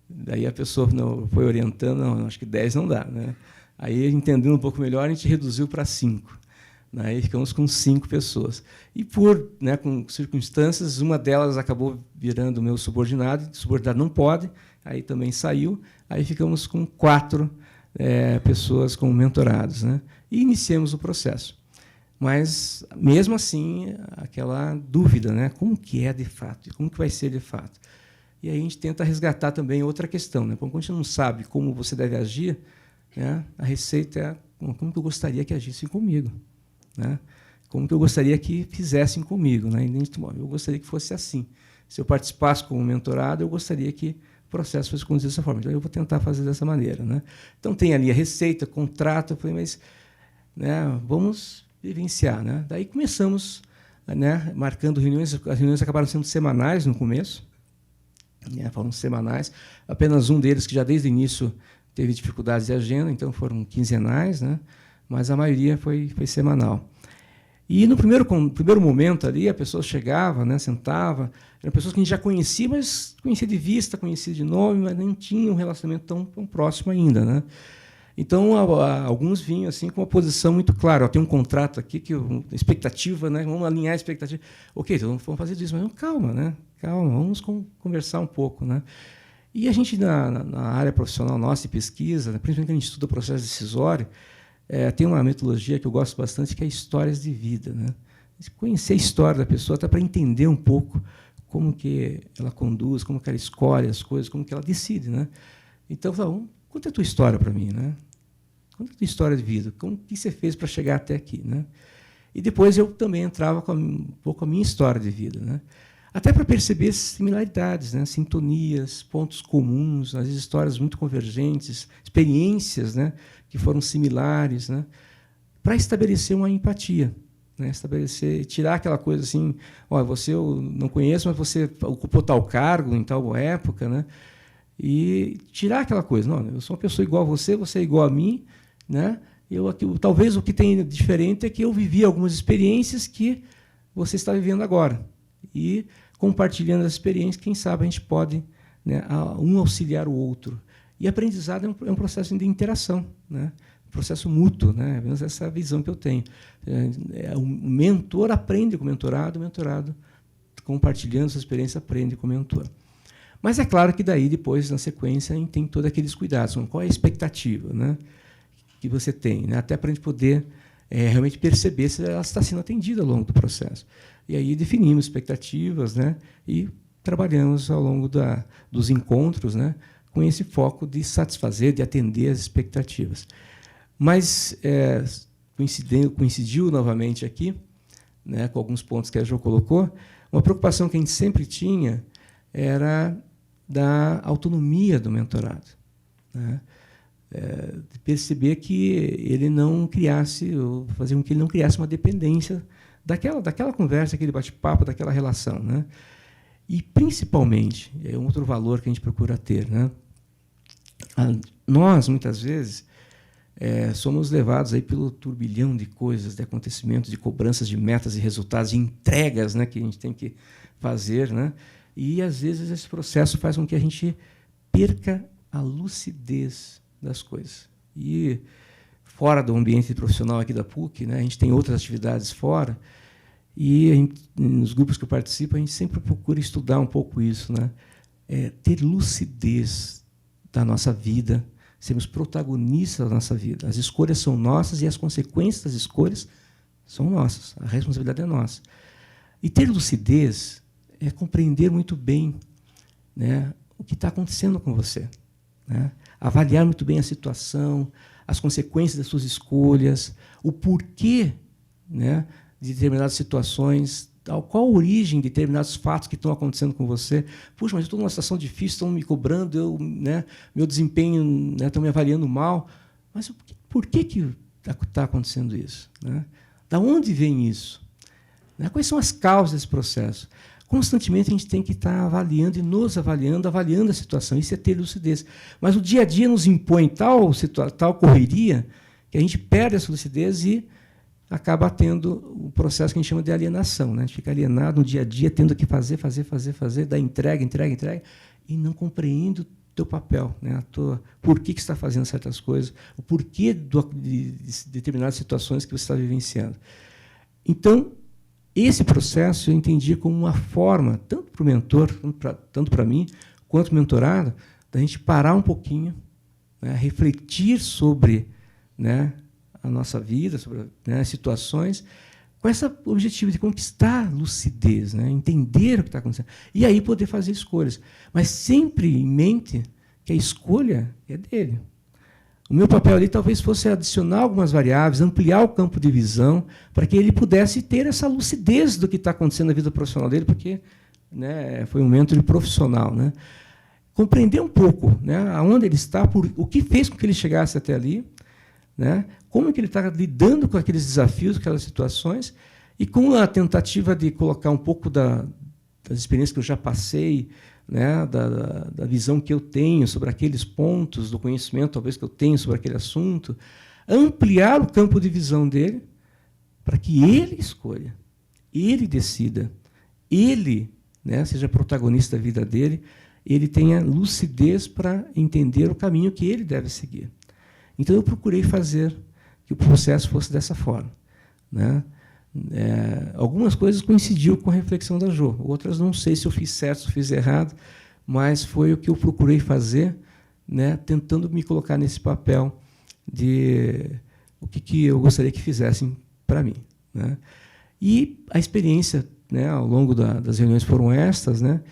Daí a pessoa foi orientando, não, acho que 10 não dá, né? Aí, entendendo um pouco melhor, a gente reduziu para 5. Aí ficamos com 5 pessoas. E, com circunstâncias, uma delas acabou virando meu subordinado, não pode, aí também saiu, aí ficamos com 4 pessoas como mentorados, né? E iniciamos o processo. Mas, mesmo assim, aquela dúvida, né? Como que é de fato? Como que vai ser de fato? E aí a gente tenta resgatar também outra questão, né? Quando a gente não sabe como você deve agir, né? A receita é como que eu gostaria que agissem comigo, né? Como que eu gostaria que fizessem comigo, né? Eu gostaria que fosse assim. Se eu participasse como mentorado, eu gostaria que o processo fosse conduzido dessa forma. Então, eu vou tentar fazer dessa maneira, né? Então, tem ali a receita, contrato. Eu falei, mas, né, vamos vivenciar, né? Daí começamos, né, marcando reuniões. As reuniões acabaram sendo semanais no começo, né, foram semanais. Apenas um deles que já desde o início teve dificuldades de agenda, então foram quinzenais, né? Mas a maioria foi semanal. E no primeiro momento ali, a pessoa chegava, né, sentava, eram pessoas que a gente já conhecia, mas conhecia de vista, conhecia de nome, mas não tinha um relacionamento tão próximo ainda, né? Então, alguns vinham assim com uma posição muito clara. Tem um contrato aqui, expectativa, né? Vamos alinhar a expectativa. Ok, então vamos fazer isso, mas calma, né? Calma, vamos conversar um pouco, né? E a gente, na área profissional nossa de pesquisa, né, principalmente quando a gente estuda o processo decisório, tem uma metodologia que eu gosto bastante, que é histórias de vida, né? Conhecer a história da pessoa, até para entender um pouco como que ela conduz, como que ela escolhe as coisas, como que ela decide, né? Então, conta a tua história para mim, né? Conta a tua história de vida, o que você fez para chegar até aqui, né? E depois eu também entrava um pouco a minha história de vida, né? Até para perceber similaridades, né? Sintonias, pontos comuns, às vezes histórias muito convergentes, experiências, né, que foram similares, né? Para estabelecer uma empatia, né? Tirar aquela coisa assim, você eu não conheço, mas você ocupou tal cargo em tal época, né? E tirar aquela coisa, não, eu sou uma pessoa igual a você, você é igual a mim, né? Talvez o que tem diferente é que eu vivi algumas experiências que você está vivendo agora. E, compartilhando as experiências, quem sabe a gente pode, né, um auxiliar o outro. E aprendizado é um processo de interação, né? Um processo mútuo, né? Pelo menos essa visão que eu tenho. O mentor aprende com o mentorado compartilhando sua experiência, aprende com o mentor. Mas é claro que daí, depois, na sequência, a gente tem todos aqueles cuidados. Qual é a expectativa, né, que você tem, né? Até para a gente poder realmente perceber se ela está sendo atendida ao longo do processo. E aí definimos expectativas, né, e trabalhamos ao longo dos encontros, né, com esse foco de satisfazer, de atender as expectativas. Mas coincidiu novamente aqui, né, com alguns pontos que a Jo colocou, uma preocupação que a gente sempre tinha era da autonomia do mentorado, né? De perceber que ele não criasse, ou fazer com que ele não criasse uma dependência daquela conversa, aquele bate-papo, daquela relação, né? E, principalmente, é um outro valor que a gente procura ter, né? Nós, muitas vezes, somos levados aí pelo turbilhão de coisas, de acontecimentos, de cobranças, de metas e resultados, de entregas, né, que a gente tem que fazer, né? E, às vezes, esse processo faz com que a gente perca a lucidez das coisas. E, fora do ambiente profissional aqui da PUC, né, a gente tem outras atividades fora, e nos grupos que eu participo, a gente sempre procura estudar um pouco isso, né? Ter lucidez da nossa vida, sermos protagonistas da nossa vida. As escolhas são nossas e as consequências das escolhas são nossas. A responsabilidade é nossa. E ter lucidez é compreender muito bem, né, o que está acontecendo com você, né? Avaliar muito bem a situação, as consequências das suas escolhas, o porquê, né, de determinadas situações, qual a origem de determinados fatos que estão acontecendo com você. Puxa, mas eu estou numa situação difícil, estão me cobrando, né, meu desempenho, né, estão me avaliando mal. Mas por que está acontecendo isso? Né? Da onde vem isso? Né? Quais são as causas desse processo? Constantemente a gente tem que estar avaliando e nos avaliando a situação. Isso é ter lucidez. Mas o dia a dia nos impõe tal correria que a gente perde essa lucidez e acaba tendo o processo que a gente chama de alienação. Né? A gente fica alienado no dia a dia, tendo que fazer, dar entrega, e não compreende o teu papel, né? Por que está fazendo certas coisas, o porquê de determinadas situações que você está vivenciando. Então, esse processo eu entendi como uma forma, tanto para o mentor, tanto para mim, quanto para o mentorado, da gente parar um pouquinho, né, refletir sobre, né, a nossa vida, sobre, né, situações, com esse objetivo de conquistar lucidez, né, entender o que está acontecendo, e aí poder fazer escolhas. Mas sempre em mente que a escolha é dele. O meu papel ali talvez fosse adicionar algumas variáveis, ampliar o campo de visão, para que ele pudesse ter essa lucidez do que está acontecendo na vida profissional dele, porque, né, foi um mentor profissional. Né? Compreender um pouco, né, aonde ele está, o que fez com que ele chegasse até ali, né, como é que ele está lidando com aqueles desafios, aquelas situações, e com a tentativa de colocar um pouco das experiências que eu já passei, né, da visão que eu tenho sobre aqueles pontos, do conhecimento talvez que eu tenho sobre aquele assunto, ampliar o campo de visão dele para que ele escolha, ele decida, ele, né, seja protagonista da vida dele, ele tenha lucidez para entender o caminho que ele deve seguir. Então, eu procurei fazer que o processo fosse dessa forma. Né? Algumas coisas coincidiam com a reflexão da Jo, outras não sei se eu fiz certo, se eu fiz errado, mas foi o que eu procurei fazer, né, tentando me colocar nesse papel de o que eu gostaria que fizessem para mim. Né? E a experiência, né, ao longo das reuniões foram estas, né,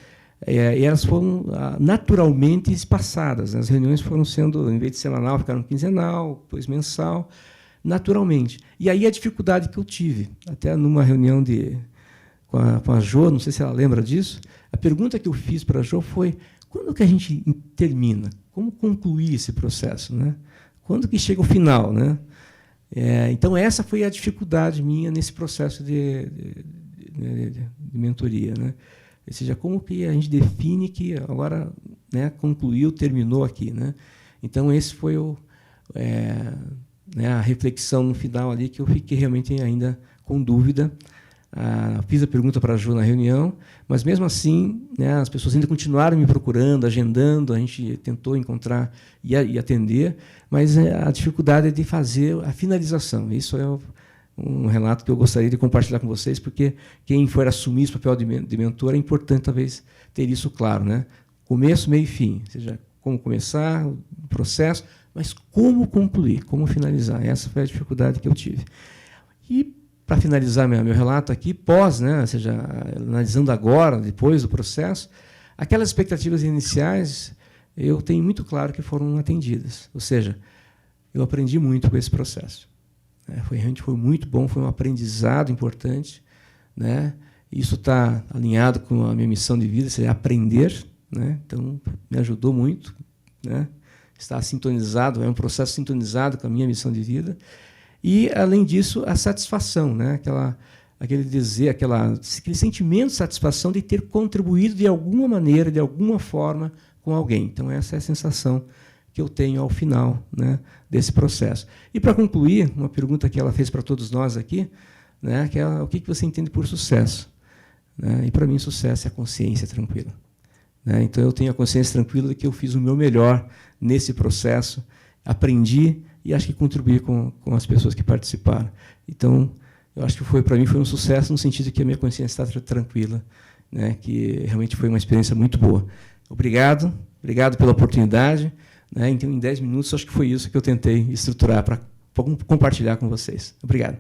e elas foram naturalmente espaçadas. Né? As reuniões foram sendo, em vez de semanal, ficaram quinzenal, depois mensal, naturalmente. E aí a dificuldade que eu tive, até numa reunião com a Jo, não sei se ela lembra disso, a pergunta que eu fiz para a Jo foi: quando que a gente termina? Como concluir esse processo? Né? Quando que chega o final? Né? Então, essa foi a dificuldade minha nesse processo de mentoria. Né? Ou seja, como que a gente define que agora, né, concluiu, terminou aqui. Né? Então, esse foi né, a reflexão no final ali, que eu fiquei realmente ainda com dúvida. Fiz a pergunta para a Jo na reunião, mas, mesmo assim, né, as pessoas ainda continuaram me procurando, agendando, a gente tentou encontrar e atender, mas a dificuldade é de fazer a finalização. Isso é um relato que eu gostaria de compartilhar com vocês, porque quem for assumir esse papel de mentor, é importante, talvez, ter isso claro. Né? Começo, meio e fim, ou seja, como começar o processo, mas como concluir, como finalizar. Essa foi a dificuldade que eu tive. E, para finalizar meu relato aqui, né, ou seja, analisando agora, depois do processo, aquelas expectativas iniciais, eu tenho muito claro que foram atendidas. Ou seja, eu aprendi muito com esse processo. Realmente foi muito bom, foi um aprendizado importante. Né? Isso está alinhado com a minha missão de vida, seja aprender. Né? Então, me ajudou muito. Né? Está sintonizado, é um processo sintonizado com a minha missão de vida. E, além disso, a satisfação, né? Aquele desejo, aquele sentimento de satisfação de ter contribuído de alguma maneira, de alguma forma, com alguém. Então, essa é a sensação que eu tenho ao final, né, desse processo. E, para concluir, uma pergunta que ela fez para todos nós aqui, né, que é: o que você entende por sucesso? Né? E, para mim, sucesso é a consciência tranquila. Né? Então, eu tenho a consciência tranquila de que eu fiz o meu melhor nesse processo, aprendi e acho que contribuí com as pessoas que participaram. Então, eu acho que para mim foi um sucesso no sentido de que a minha consciência está tranquila, né, que realmente foi uma experiência muito boa. Obrigado pela oportunidade. Né, então, em 10 minutos, acho que foi isso que eu tentei estruturar para compartilhar com vocês. Obrigado.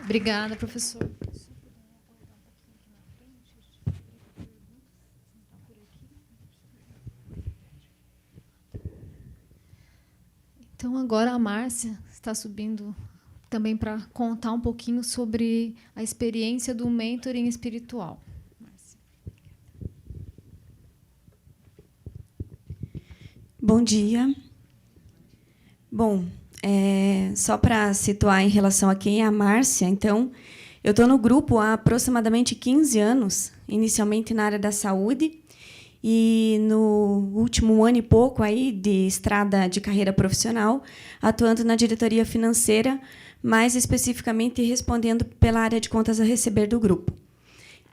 Obrigada, professor. Então, agora a Márcia está subindo também para contar um pouquinho sobre a experiência do mentoring espiritual. Bom dia. Bom, só para situar em relação a quem é a Márcia, então, eu estou no grupo há aproximadamente 15 anos, inicialmente na área da saúde, e no último ano e pouco aí de estrada de carreira profissional, atuando na diretoria financeira, mais especificamente respondendo pela área de contas a receber do grupo.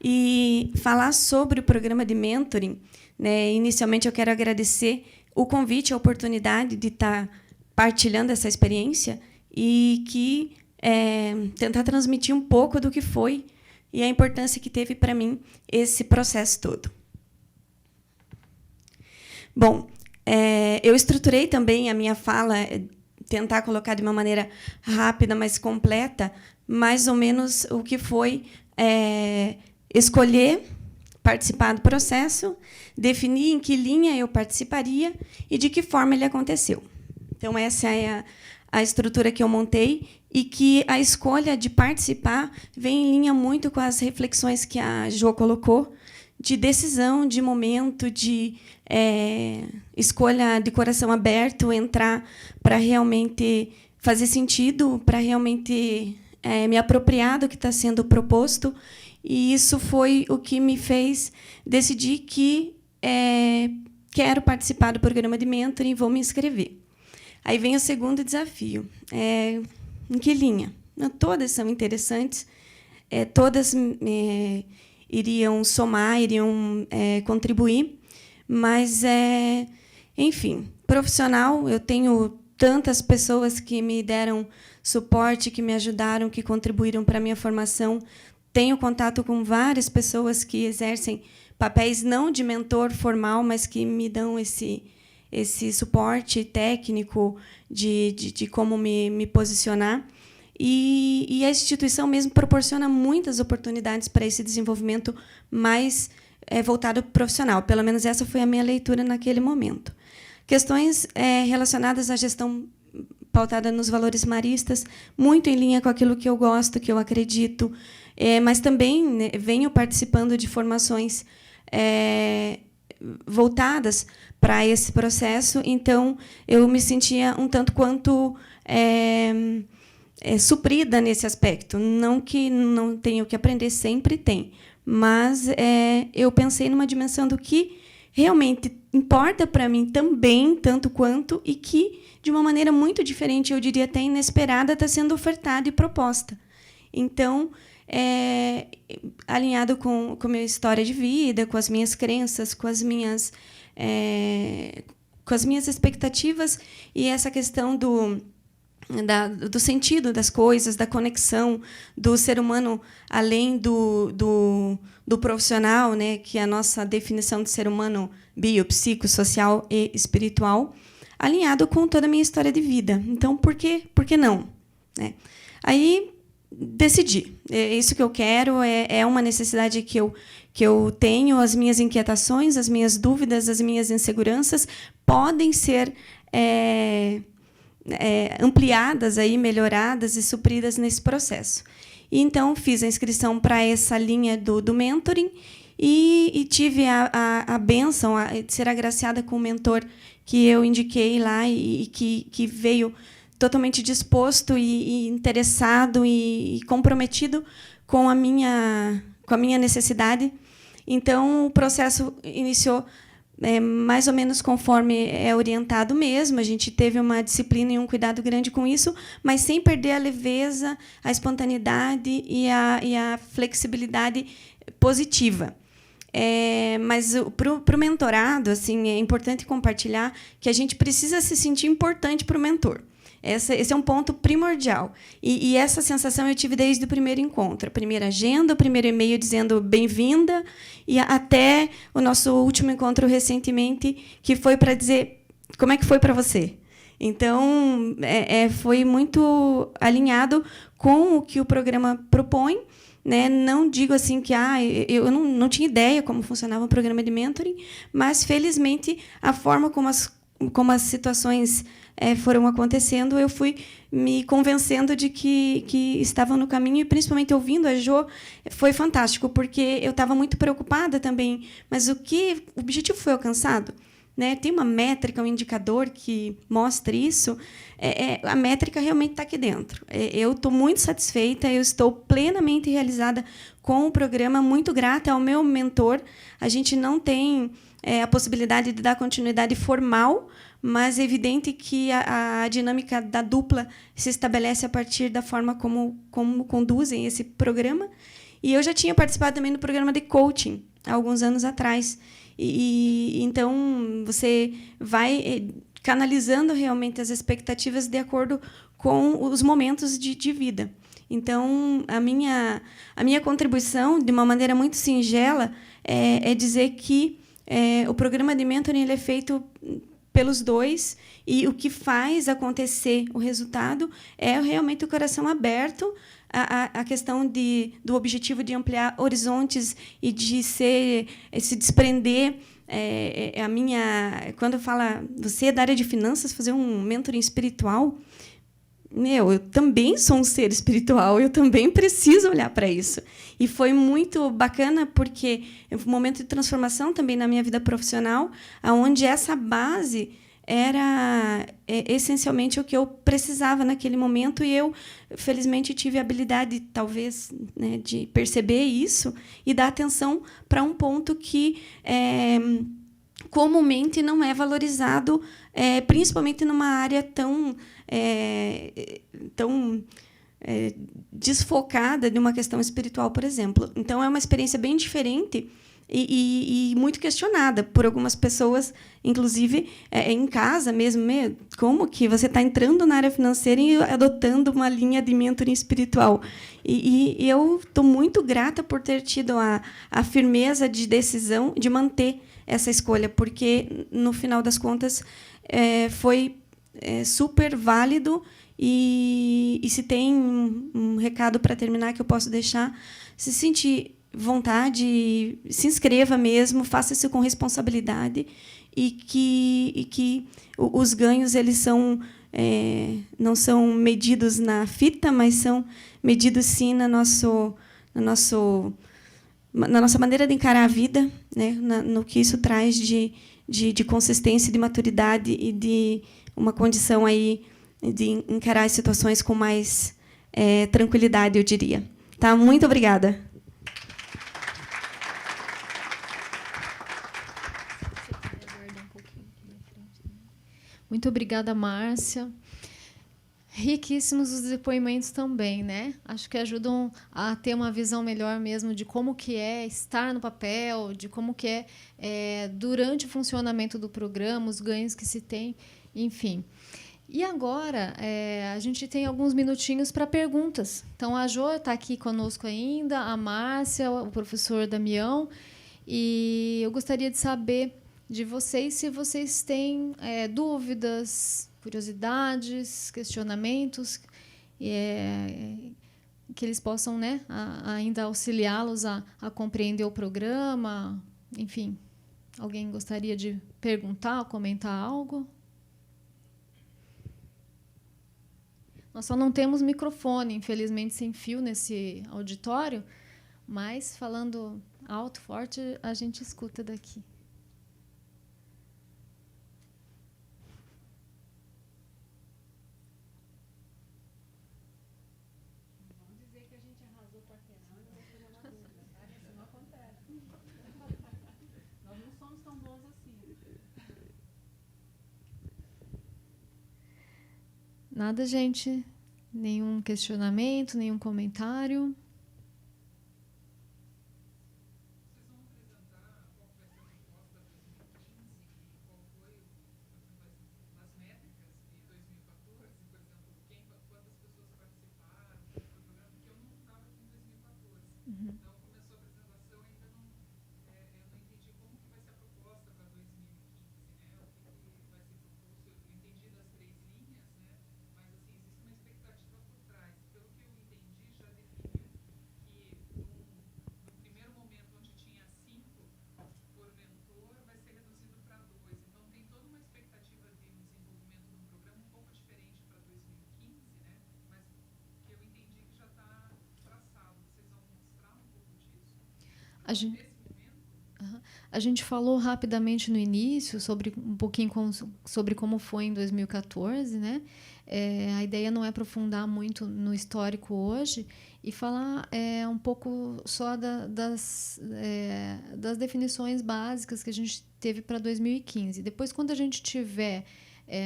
E falar sobre o programa de mentoring, né, inicialmente eu quero agradecer o convite, a oportunidade de estar partilhando essa experiência e que tentar transmitir um pouco do que foi e a importância que teve para mim esse processo todo. Bom, eu estruturei também a minha fala, tentar colocar de uma maneira rápida, mas completa, mais ou menos o que foi escolher participar do processo, definir em que linha eu participaria e de que forma ele aconteceu. Então, essa é a estrutura que eu montei e que a escolha de participar vem em linha muito com as reflexões que a Jo colocou, de decisão, de momento, de escolha de coração aberto, entrar para realmente fazer sentido, para realmente me apropriar do que está sendo proposto. E isso foi o que me fez decidir que quero participar do programa de mentoring e vou me inscrever. Aí vem o segundo desafio. Em que linha? Todas são interessantes, todas iriam somar, iriam contribuir, mas, enfim, profissional, eu tenho tantas pessoas que me deram suporte, que me ajudaram, que contribuíram para a minha formação. Tenho contato com várias pessoas que exercem papéis não de mentor formal, mas que me dão esse suporte técnico de como me posicionar. E a instituição mesmo proporciona muitas oportunidades para esse desenvolvimento mais voltado para o profissional. Pelo menos essa foi a minha leitura naquele momento. Questões relacionadas à gestão pautada nos valores maristas, muito em linha com aquilo que eu gosto, que eu acredito, mas também, né, venho participando de formações voltadas para esse processo, então eu me sentia um tanto quanto suprida nesse aspecto. Não que não tenha o que aprender, sempre tem, mas eu pensei numa dimensão do que realmente importa para mim também, tanto quanto, e que, de uma maneira muito diferente, eu diria até inesperada, está sendo ofertada e proposta. Então, alinhado com a minha história de vida, com as minhas crenças, com as minhas expectativas, e essa questão do sentido das coisas, da conexão do ser humano além do profissional, né, que é a nossa definição de ser humano biopsico, social e espiritual, alinhado com toda a minha história de vida. Então, por que não? Né? Aí, decidi. É isso que eu quero, é uma necessidade que eu tenho, as minhas inquietações, as minhas dúvidas, as minhas inseguranças podem ser ampliadas, aí, melhoradas e supridas nesse processo. E, então, fiz a inscrição para essa linha do mentoring e tive a bênção de ser agraciada com o mentor que eu indiquei lá e que veio totalmente disposto e interessado e comprometido com a minha necessidade. Então, o processo iniciou mais ou menos conforme é orientado mesmo. A gente teve uma disciplina e um cuidado grande com isso, mas sem perder a leveza, a espontaneidade e a flexibilidade positiva. Mas para o mentorado, assim, é importante compartilhar que a gente precisa se sentir importante para o mentor. Esse é um ponto primordial. E essa sensação eu tive desde o primeiro encontro. A primeira agenda, o primeiro e-mail dizendo bem-vinda, e até o nosso último encontro recentemente, que foi para dizer como é que foi para você. Então, foi muito alinhado com o que o programa propõe. Né? Não digo assim que eu não tinha ideia como funcionava o programa de mentoring, mas, felizmente, a forma como as situações foram acontecendo, eu fui me convencendo de que estava no caminho, e principalmente ouvindo a Jo, foi fantástico, porque eu estava muito preocupada também, mas o objetivo foi alcançado? Né? Tem uma métrica, um indicador que mostra isso, a métrica realmente está aqui dentro. Eu estou muito satisfeita, eu estou plenamente realizada com o programa, muito grata ao meu mentor. A gente não tem a possibilidade de dar continuidade formal, mas é evidente que a dinâmica da dupla se estabelece a partir da forma como conduzem esse programa. E eu já tinha participado também do programa de coaching, há alguns anos atrás. Então, você vai canalizando realmente as expectativas de acordo com os momentos de vida. Então, a minha contribuição, de uma maneira muito singela, é dizer que o programa de mentoring ele é feito pelos dois, e o que faz acontecer o resultado é realmente o coração aberto à questão do objetivo de ampliar horizontes e de se desprender. Quando eu falo, você é da área de finanças, fazer um mentoring espiritual, eu também sou um ser espiritual, eu também preciso olhar para isso. E foi muito bacana, porque é um momento de transformação também na minha vida profissional, onde essa base era essencialmente o que eu precisava naquele momento, e eu, felizmente, tive a habilidade, talvez, né, de perceber isso e dar atenção para um ponto que comumente não é valorizado, principalmente numa área tão desfocada de uma questão espiritual, por exemplo. Então, é uma experiência bem diferente e muito questionada por algumas pessoas, inclusive em casa mesmo. Como que você está entrando na área financeira e adotando uma linha de mentoring espiritual? E eu estou muito grata por ter tido a firmeza de decisão de manter essa escolha, porque, no final das contas, foi super válido. E se tem um recado para terminar que eu posso deixar, se sentir vontade, se inscreva mesmo, faça isso com responsabilidade, e que os ganhos eles não são medidos na fita, mas são medidos sim na nossa maneira de encarar a vida, né? No que isso traz de consistência, de maturidade e de uma condição aí de encarar as situações com mais tranquilidade, eu diria. Tá? Muito obrigada. Muito obrigada, Márcia. Riquíssimos os depoimentos também, né? Acho que ajudam a ter uma visão melhor mesmo de como que é estar no papel, de como que é durante o funcionamento do programa, os ganhos que se tem, enfim. E agora, a gente tem alguns minutinhos para perguntas. Então, a Jo está aqui conosco ainda, a Márcia, o professor Damião, e eu gostaria de saber de vocês se vocês têm dúvidas, curiosidades, questionamentos, que eles possam, né, ainda auxiliá-los a compreender o programa. Enfim, alguém gostaria de perguntar ou comentar algo? Nós só não temos microfone, infelizmente, sem fio nesse auditório, mas, falando alto, forte, a gente escuta daqui. Vamos dizer que a gente arrasou o quarteirão e não vai fazer uma dúvida, tá? Isso não acontece. Nós não somos tão bons assim. Nada, gente? Nenhum questionamento, nenhum comentário? A gente falou rapidamente no início sobre um pouquinho sobre como foi em 2014, né? A ideia não é aprofundar muito no histórico hoje e falar um pouco só das definições básicas que a gente teve para 2015. Depois, quando a gente tiver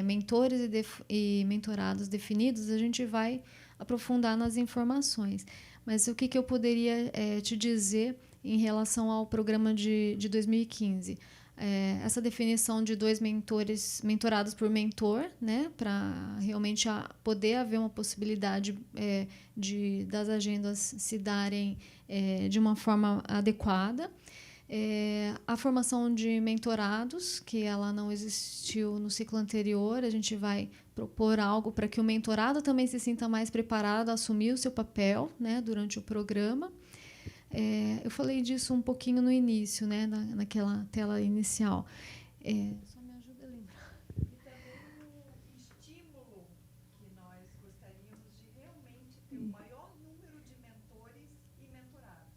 mentores e mentorados definidos, a gente vai aprofundar nas informações. Mas o que eu poderia te dizer em relação ao programa de 2015? Essa definição de 2 mentores mentorados por mentor, né, para realmente poder haver uma possibilidade das agendas se darem de uma forma adequada. A formação de mentorados, que ela não existiu no ciclo anterior, a gente vai propor algo para que o mentorado também se sinta mais preparado a assumir o seu papel, né, durante o programa. Eu falei disso um pouquinho no início, né, naquela tela inicial. Só me ajuda a lembrar. E também o estímulo que nós gostaríamos de realmente ter o maior número de mentores e mentorados.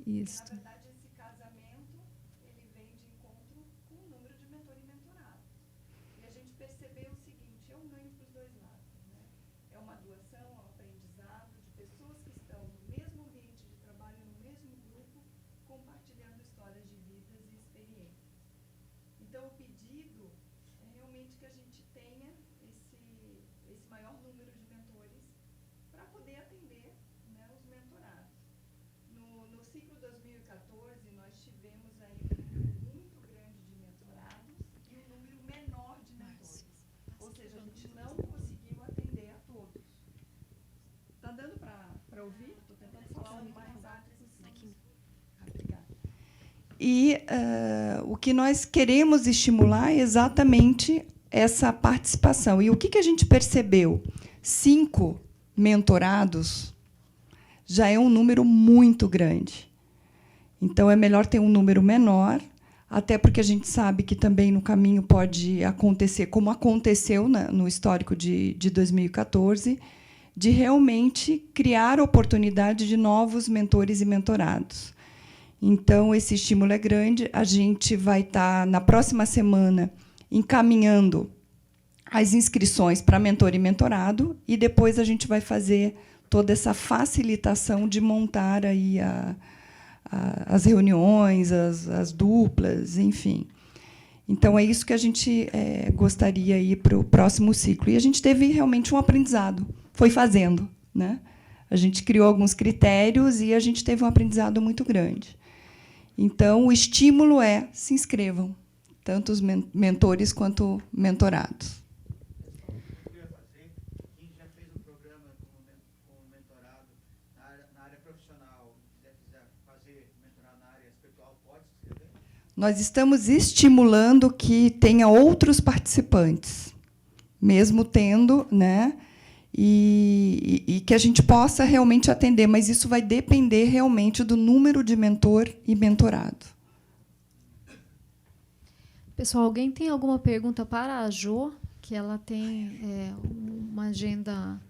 Isso. Na verdade, esse casamento ele vem de encontro com o número de mentor e mentorado. E a gente percebeu o seguinte: é um ganho para os dois lados, né? É uma doação, é um aprendizado de pessoas que estão no mesmo ambiente de trabalho, no mesmo grupo, compartilhando histórias de vidas e experiências. Então, o pedido é realmente que a gente tenha esse maior número de mentores para poder atender, né, os mentorados. No ciclo 2014, nós tivemos aí um número muito grande de mentorados e um número menor de mentores. Ou seja, a gente não conseguiu atender a todos. Está dando para ouvir? Estou tentando falar o mais alto possível. Obrigada. E o que nós queremos estimular é exatamente essa participação. E o que a gente percebeu? 5 mentorados já é um número muito grande. Então, é melhor ter um número menor, até porque a gente sabe que também no caminho pode acontecer, como aconteceu no histórico de 2014, de realmente criar oportunidade de novos mentores e mentorados. Então, esse estímulo é grande. A gente vai estar, na próxima semana, encaminhando as inscrições para mentor e mentorado, e depois a gente vai fazer toda essa facilitação de montar aí as reuniões, as duplas, enfim. Então, é isso que a gente gostaria aí para o próximo ciclo. E a gente teve realmente um aprendizado, foi fazendo, né? A gente criou alguns critérios e a gente teve um aprendizado muito grande. Então, o estímulo é: se inscrevam, tanto os mentores quanto mentorados. Quem já fez um programa como mentorado na área profissional, quiser fazer mentorado na área espiritual, pode se inscrever? Nós estamos estimulando que tenha outros participantes, mesmo tendo, né, e que a gente possa realmente atender, mas isso vai depender realmente do número de mentor e mentorado. Pessoal, alguém tem alguma pergunta para a Jo? Que ela tem uma agenda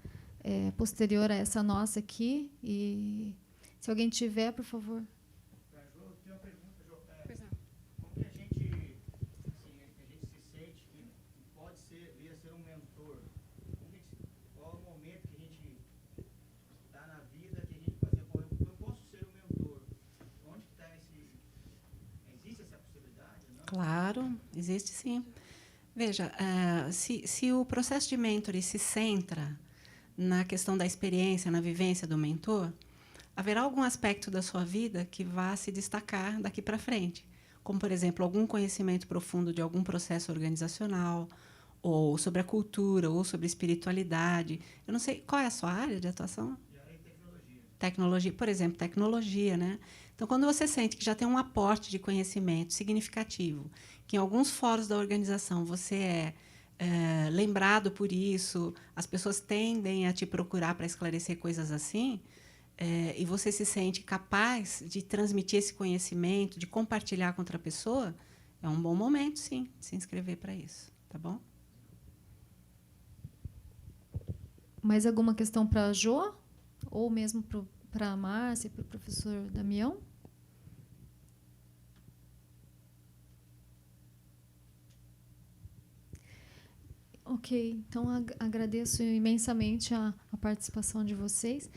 posterior a essa nossa aqui. E se alguém tiver, por favor. Eu tenho uma pergunta, Jo. Como que a gente se sente que pode vir a ser um mentor? Qual é o momento que a gente está na vida que a gente faz, eu posso ser um mentor? Onde está existe essa possibilidade? Não? Claro, existe sim. Veja, se o processo de mentoring se centra na questão da experiência, na vivência do mentor, haverá algum aspecto da sua vida que vá se destacar daqui para frente, como, por exemplo, algum conhecimento profundo de algum processo organizacional, ou sobre a cultura, ou sobre espiritualidade. Eu não sei, qual é a sua área de atuação? Tecnologia, por exemplo, tecnologia, né? Então, quando você sente que já tem um aporte de conhecimento significativo, que em alguns fóruns da organização você é lembrado por isso, as pessoas tendem a te procurar para esclarecer coisas assim, e você se sente capaz de transmitir esse conhecimento, de compartilhar com outra pessoa, é um bom momento, sim, de se inscrever para isso, tá bom? Mais alguma questão para a Jo? Ou mesmo para a Márcia e para o professor Damião? Não, eu acho que a gente tem que, assim, a gente se sente que pode ser mentor, Ok, então agradeço imensamente a participação de vocês.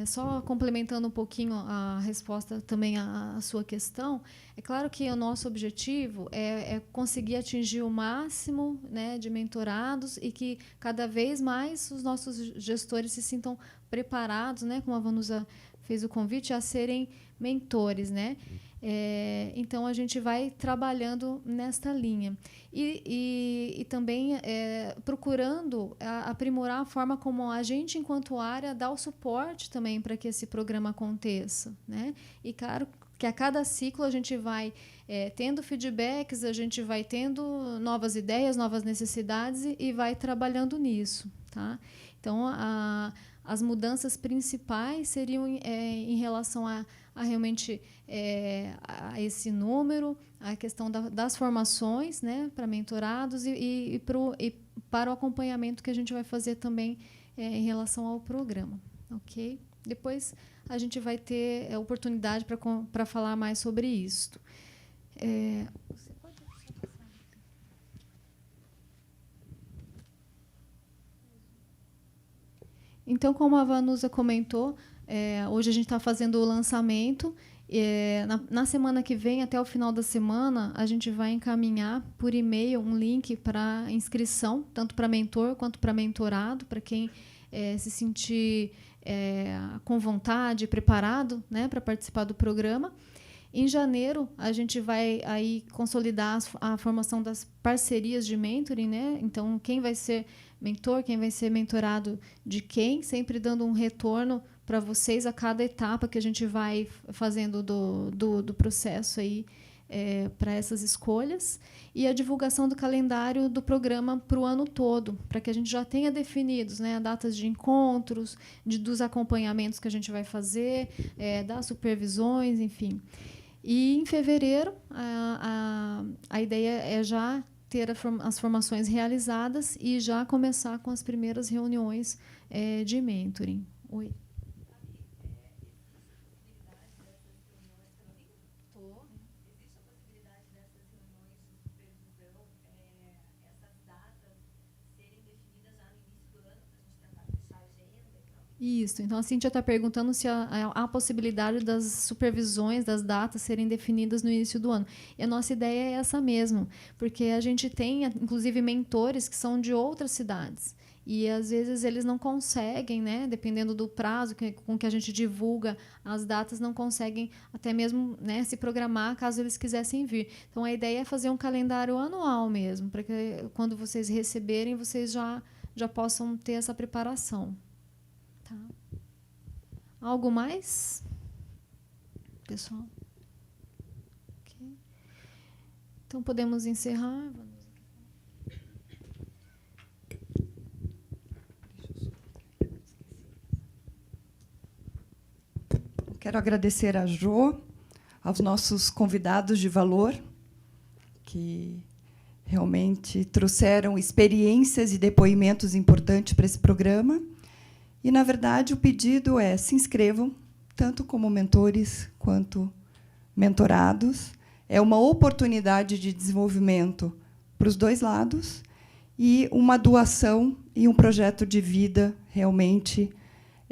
Só complementando um pouquinho a resposta também à sua questão, é claro que o nosso objetivo é conseguir atingir o máximo, né, de mentorados e que cada vez mais os nossos gestores se sintam preparados, né, como a Vanusa fez o convite, a serem mentores, né? Então, a gente vai trabalhando nesta linha. E também procurando aprimorar a forma como a gente, enquanto área, dá o suporte também para que esse programa aconteça, né? E, claro, que a cada ciclo a gente vai tendo feedbacks, a gente vai tendo novas ideias, novas necessidades e vai trabalhando nisso, tá? Então, as mudanças principais seriam em relação a realmente a esse número, a questão das formações, né, para mentorados e para o acompanhamento que a gente vai fazer também em relação ao programa, ok? Depois a gente vai ter a oportunidade para falar mais sobre isso. Você pode passar? Então, como a Vanusa comentou, hoje a gente está fazendo o lançamento. Na semana que vem, até o final da semana, a gente vai encaminhar por e-mail um link para inscrição, tanto para mentor quanto para mentorado, para quem se sentir com vontade, preparado, né, para participar do programa. Em janeiro, a gente vai aí consolidar a formação das parcerias de mentoring, né? Então, quem vai ser mentor, quem vai ser mentorado de quem, sempre dando um retorno para vocês a cada etapa que a gente vai fazendo do processo aí para essas escolhas, e a divulgação do calendário do programa para o ano todo, para que a gente já tenha definidos, né, datas de encontros, dos acompanhamentos que a gente vai fazer, das supervisões, enfim. E, em fevereiro, a ideia é já ter as formações realizadas e já começar com as primeiras reuniões de mentoring. Oi. Isso. Então, a Cíntia está perguntando se há a possibilidade das supervisões, das datas serem definidas no início do ano. E a nossa ideia é essa mesmo, porque a gente tem, inclusive, mentores que são de outras cidades. E, às vezes, eles não conseguem, né, dependendo do prazo com que a gente divulga as datas, não conseguem até mesmo, né, se programar caso eles quisessem vir. Então, a ideia é fazer um calendário anual mesmo, para que, quando vocês receberem, vocês já possam ter essa preparação. Tá. Algo mais, pessoal? Okay. Então, podemos encerrar. Quero agradecer a Jo, aos nossos convidados de valor, que realmente trouxeram experiências e depoimentos importantes para esse programa. E, na verdade, o pedido é: se inscrevam, tanto como mentores quanto mentorados. É uma oportunidade de desenvolvimento para os dois lados e uma doação e um projeto de vida realmente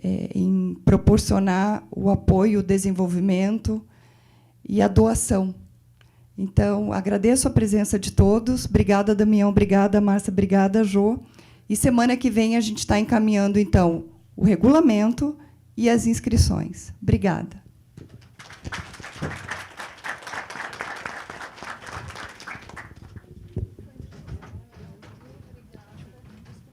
em proporcionar o apoio, o desenvolvimento e a doação. Então, agradeço a presença de todos. Obrigada, Damião. Obrigada, Márcia. Obrigada, Jo. E semana que vem a gente está encaminhando, então, o regulamento e as inscrições. Obrigada.